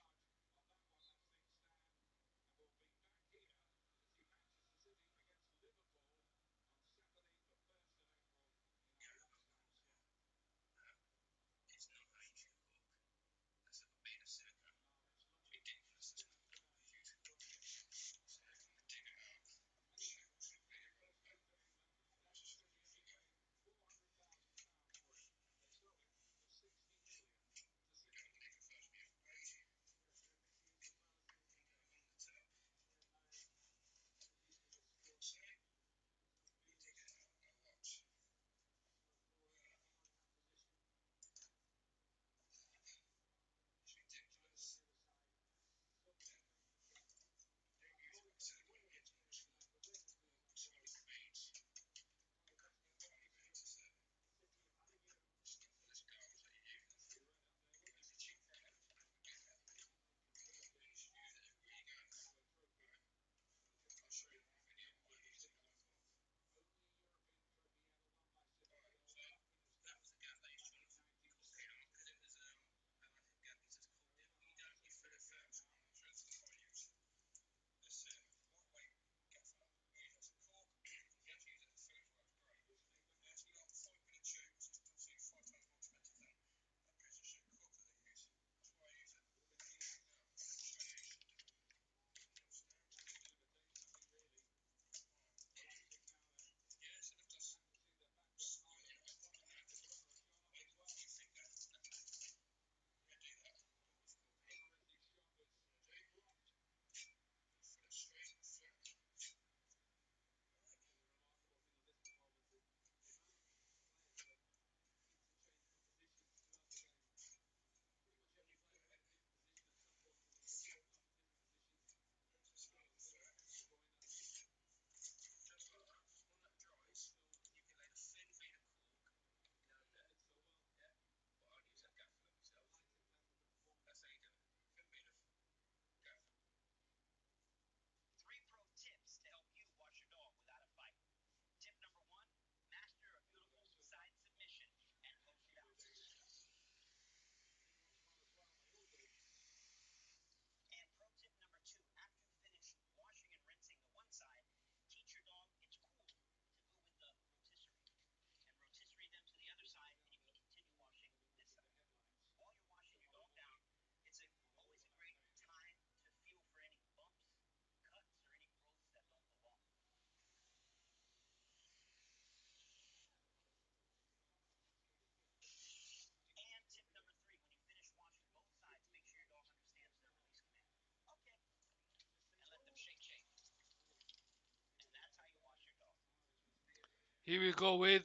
Here we go with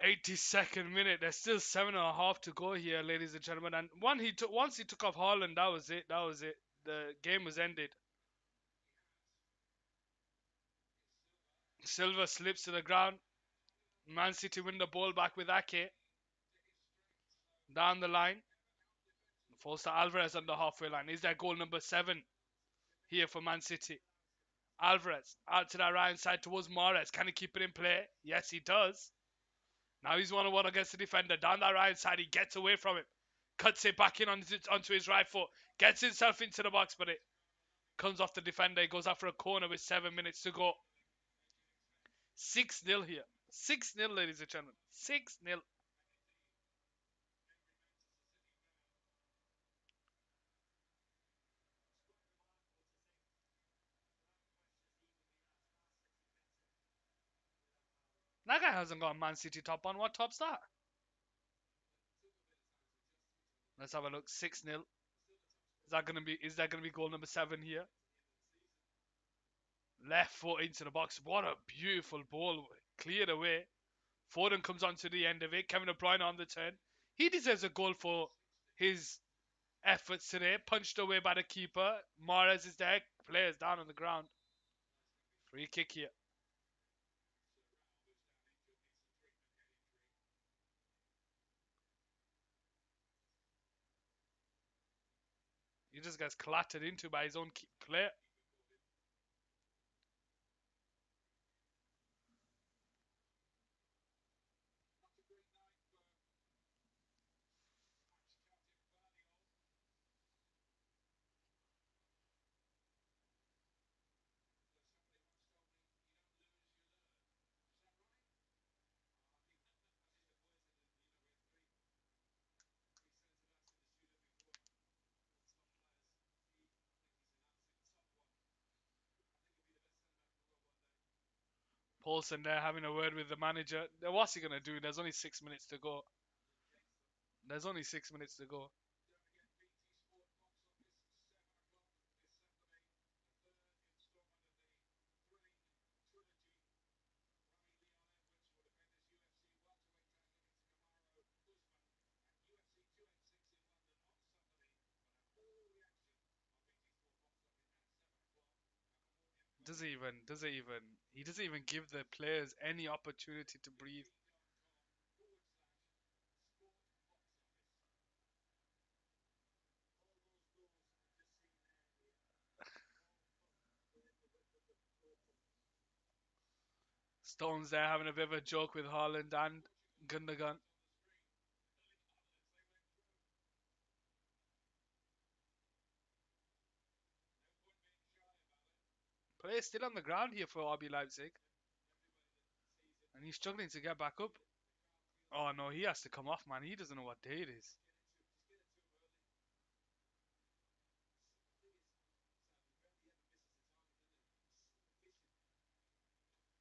82nd minute. There's still 7.5 to go here, ladies and gentlemen. And once he took off Haaland, that was it. That was it. The game was ended. Silva slips to the ground. Man City win the ball back with Ake. Down the line. Falls to Alvarez on the halfway line. Is that goal number 7 here for Man City? Alvarez out to that right side towards Mahrez. Can he keep it in play? Yes, he does. Now he's 1-on-1 against the defender. Down that right side, he gets away from him. Cuts it back in onto his right foot. Gets himself into the box, but it comes off the defender. He goes out for a corner with 7 minutes to go. 6-0 here. 6-0, ladies and gentlemen. 6-0. That guy hasn't got a Man City top on. What top's that? Let's have a look. 6-0. Is that gonna be goal number 7 here? Left foot into the box. What a beautiful ball. Cleared away. Foden comes on to the end of it. Kevin De Bruyne on the turn. He deserves a goal for his efforts today. Punched away by the keeper. Mahrez is there. Players down on the ground. Free kick here. He just gets clattered into by his own player. Paulson there having a word with the manager. What's he going to do? There's only 6 minutes to go. There's only 6 minutes to go. He doesn't even give the players any opportunity to breathe. Stones there having a bit of a joke with Haaland and Gundogan. Player still on the ground here for RB Leipzig. And he's struggling to get back up. Oh no, he has to come off, man. He doesn't know what day it is.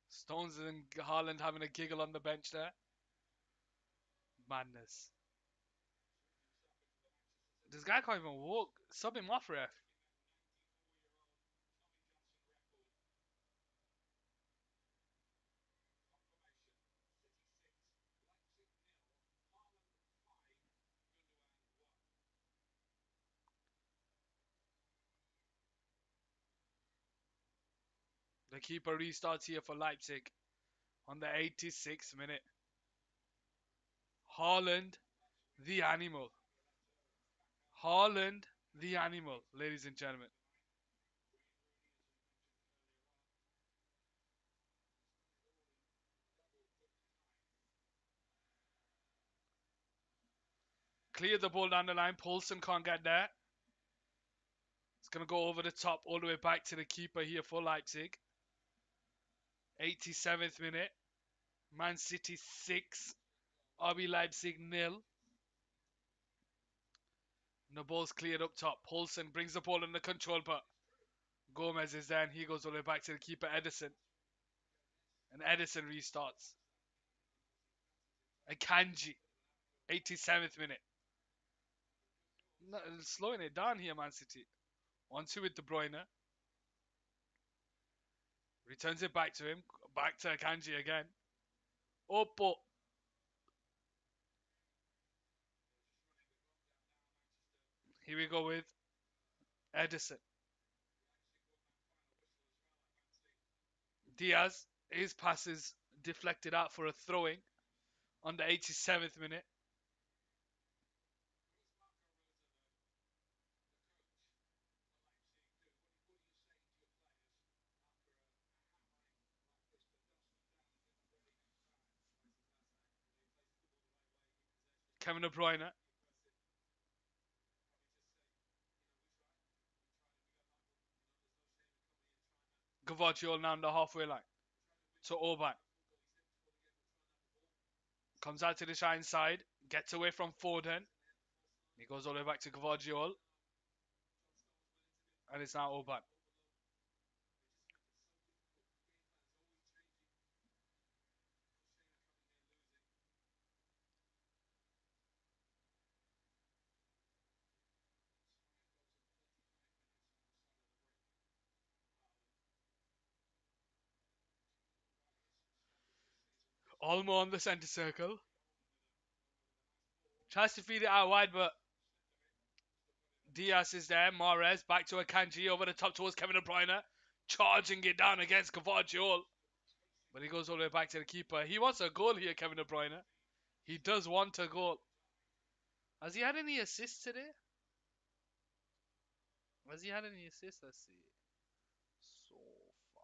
Stones and Haaland having a giggle on the bench there. Madness. This guy can't even walk. Sub him off, ref. The keeper restarts here for Leipzig on the 86th minute. Haaland, the animal. Haaland, the animal, ladies and gentlemen. Clear the ball down the line. Paulson can't get there. It's going to go over the top all the way back to the keeper here for Leipzig. 87th minute. Man City 6. RB Leipzig 0. And the ball's cleared up top. Paulson brings the ball under control, but Gomez is there and he goes all the way back to the keeper, Edison. And Edison restarts. And Kanji. 87th minute. No, slowing it down here, Man City. 1-2 with De Bruyne. Returns it back to him. Back to Akanji again. Oppo. Here we go with Edison. Diaz. His pass is deflected out for a throwing on the 87th minute. Kevin De Bruyne. Gavaggio now on the halfway line. To Orban. Comes out to the shine side. Gets away from Foden. He goes all the way back to Gavaggio. And it's now Orban. Olmo on the centre circle. Tries to feed it out wide, but Diaz is there. Mahrez back to Akanji over the top towards Kevin De Bruyne. Charging it down against Gavaggio. But he goes all the way back to the keeper. He wants a goal here, Kevin De Bruyne. He does want a goal. Has he had any assists today? Has he had any assists? Let's see. So far.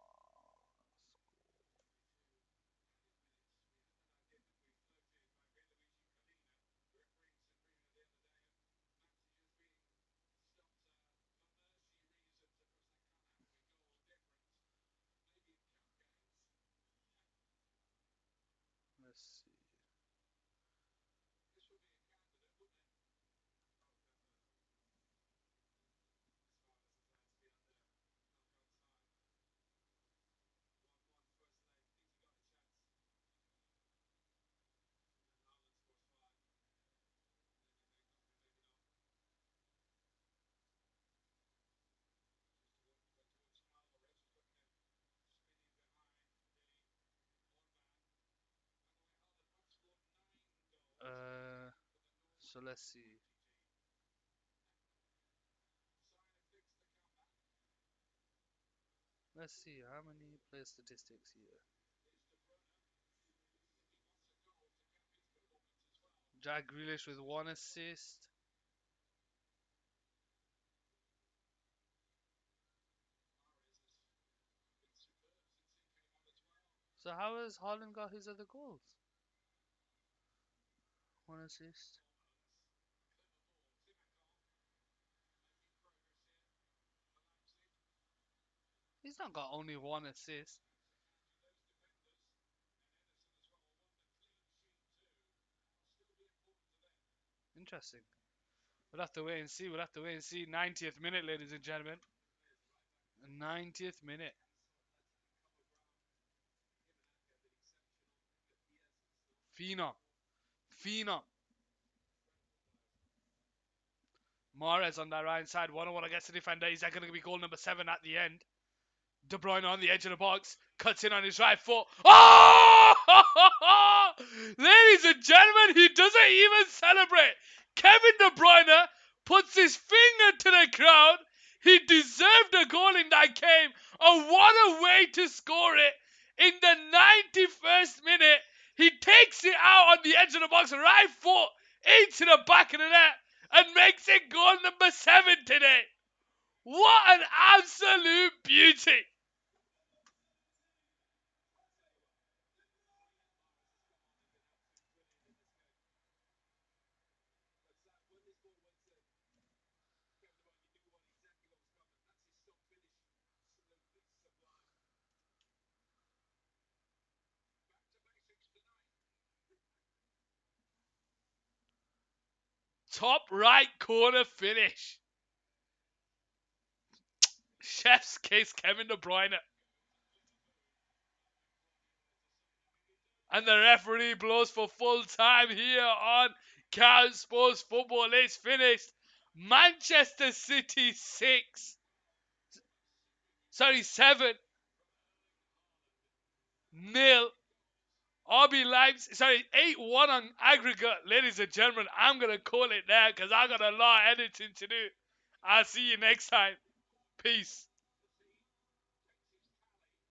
Let's see. Uh, so let's see. Let's see how many player statistics here. Jack Grealish with 1 assist. So how has Haaland got his other goals? 1 assist. He's not got only 1 assist. Interesting. We'll have to wait and see. We'll have to wait and see. 90th minute, ladies and gentlemen. 90th minute. Phenom. Phenom. Mahrez on that right side. 1-on-1 against the defender. Is that going to be goal number 7 at the end? De Bruyne on the edge of the box. Cuts in on his right foot. Oh! Ladies and gentlemen, he doesn't even celebrate. Kevin De Bruyne puts his finger to the crowd. He deserved a goal in that game. And what a way to score it. In the 91st minute, he takes it out on the edge of the box, right foot into the back of the net, and makes it goal number 7 today. What an absolute beauty. Top right corner finish. Chef's kiss, Kevin De Bruyne. And the referee blows for full time here on Cow Sports Football. It's finished. Manchester City 6. Sorry, 7. nil. RB Leipzig, sorry, 8-1 on aggregate, ladies and gentlemen. I'm going to call it there because I got a lot of editing to do. I'll see you next time. Peace.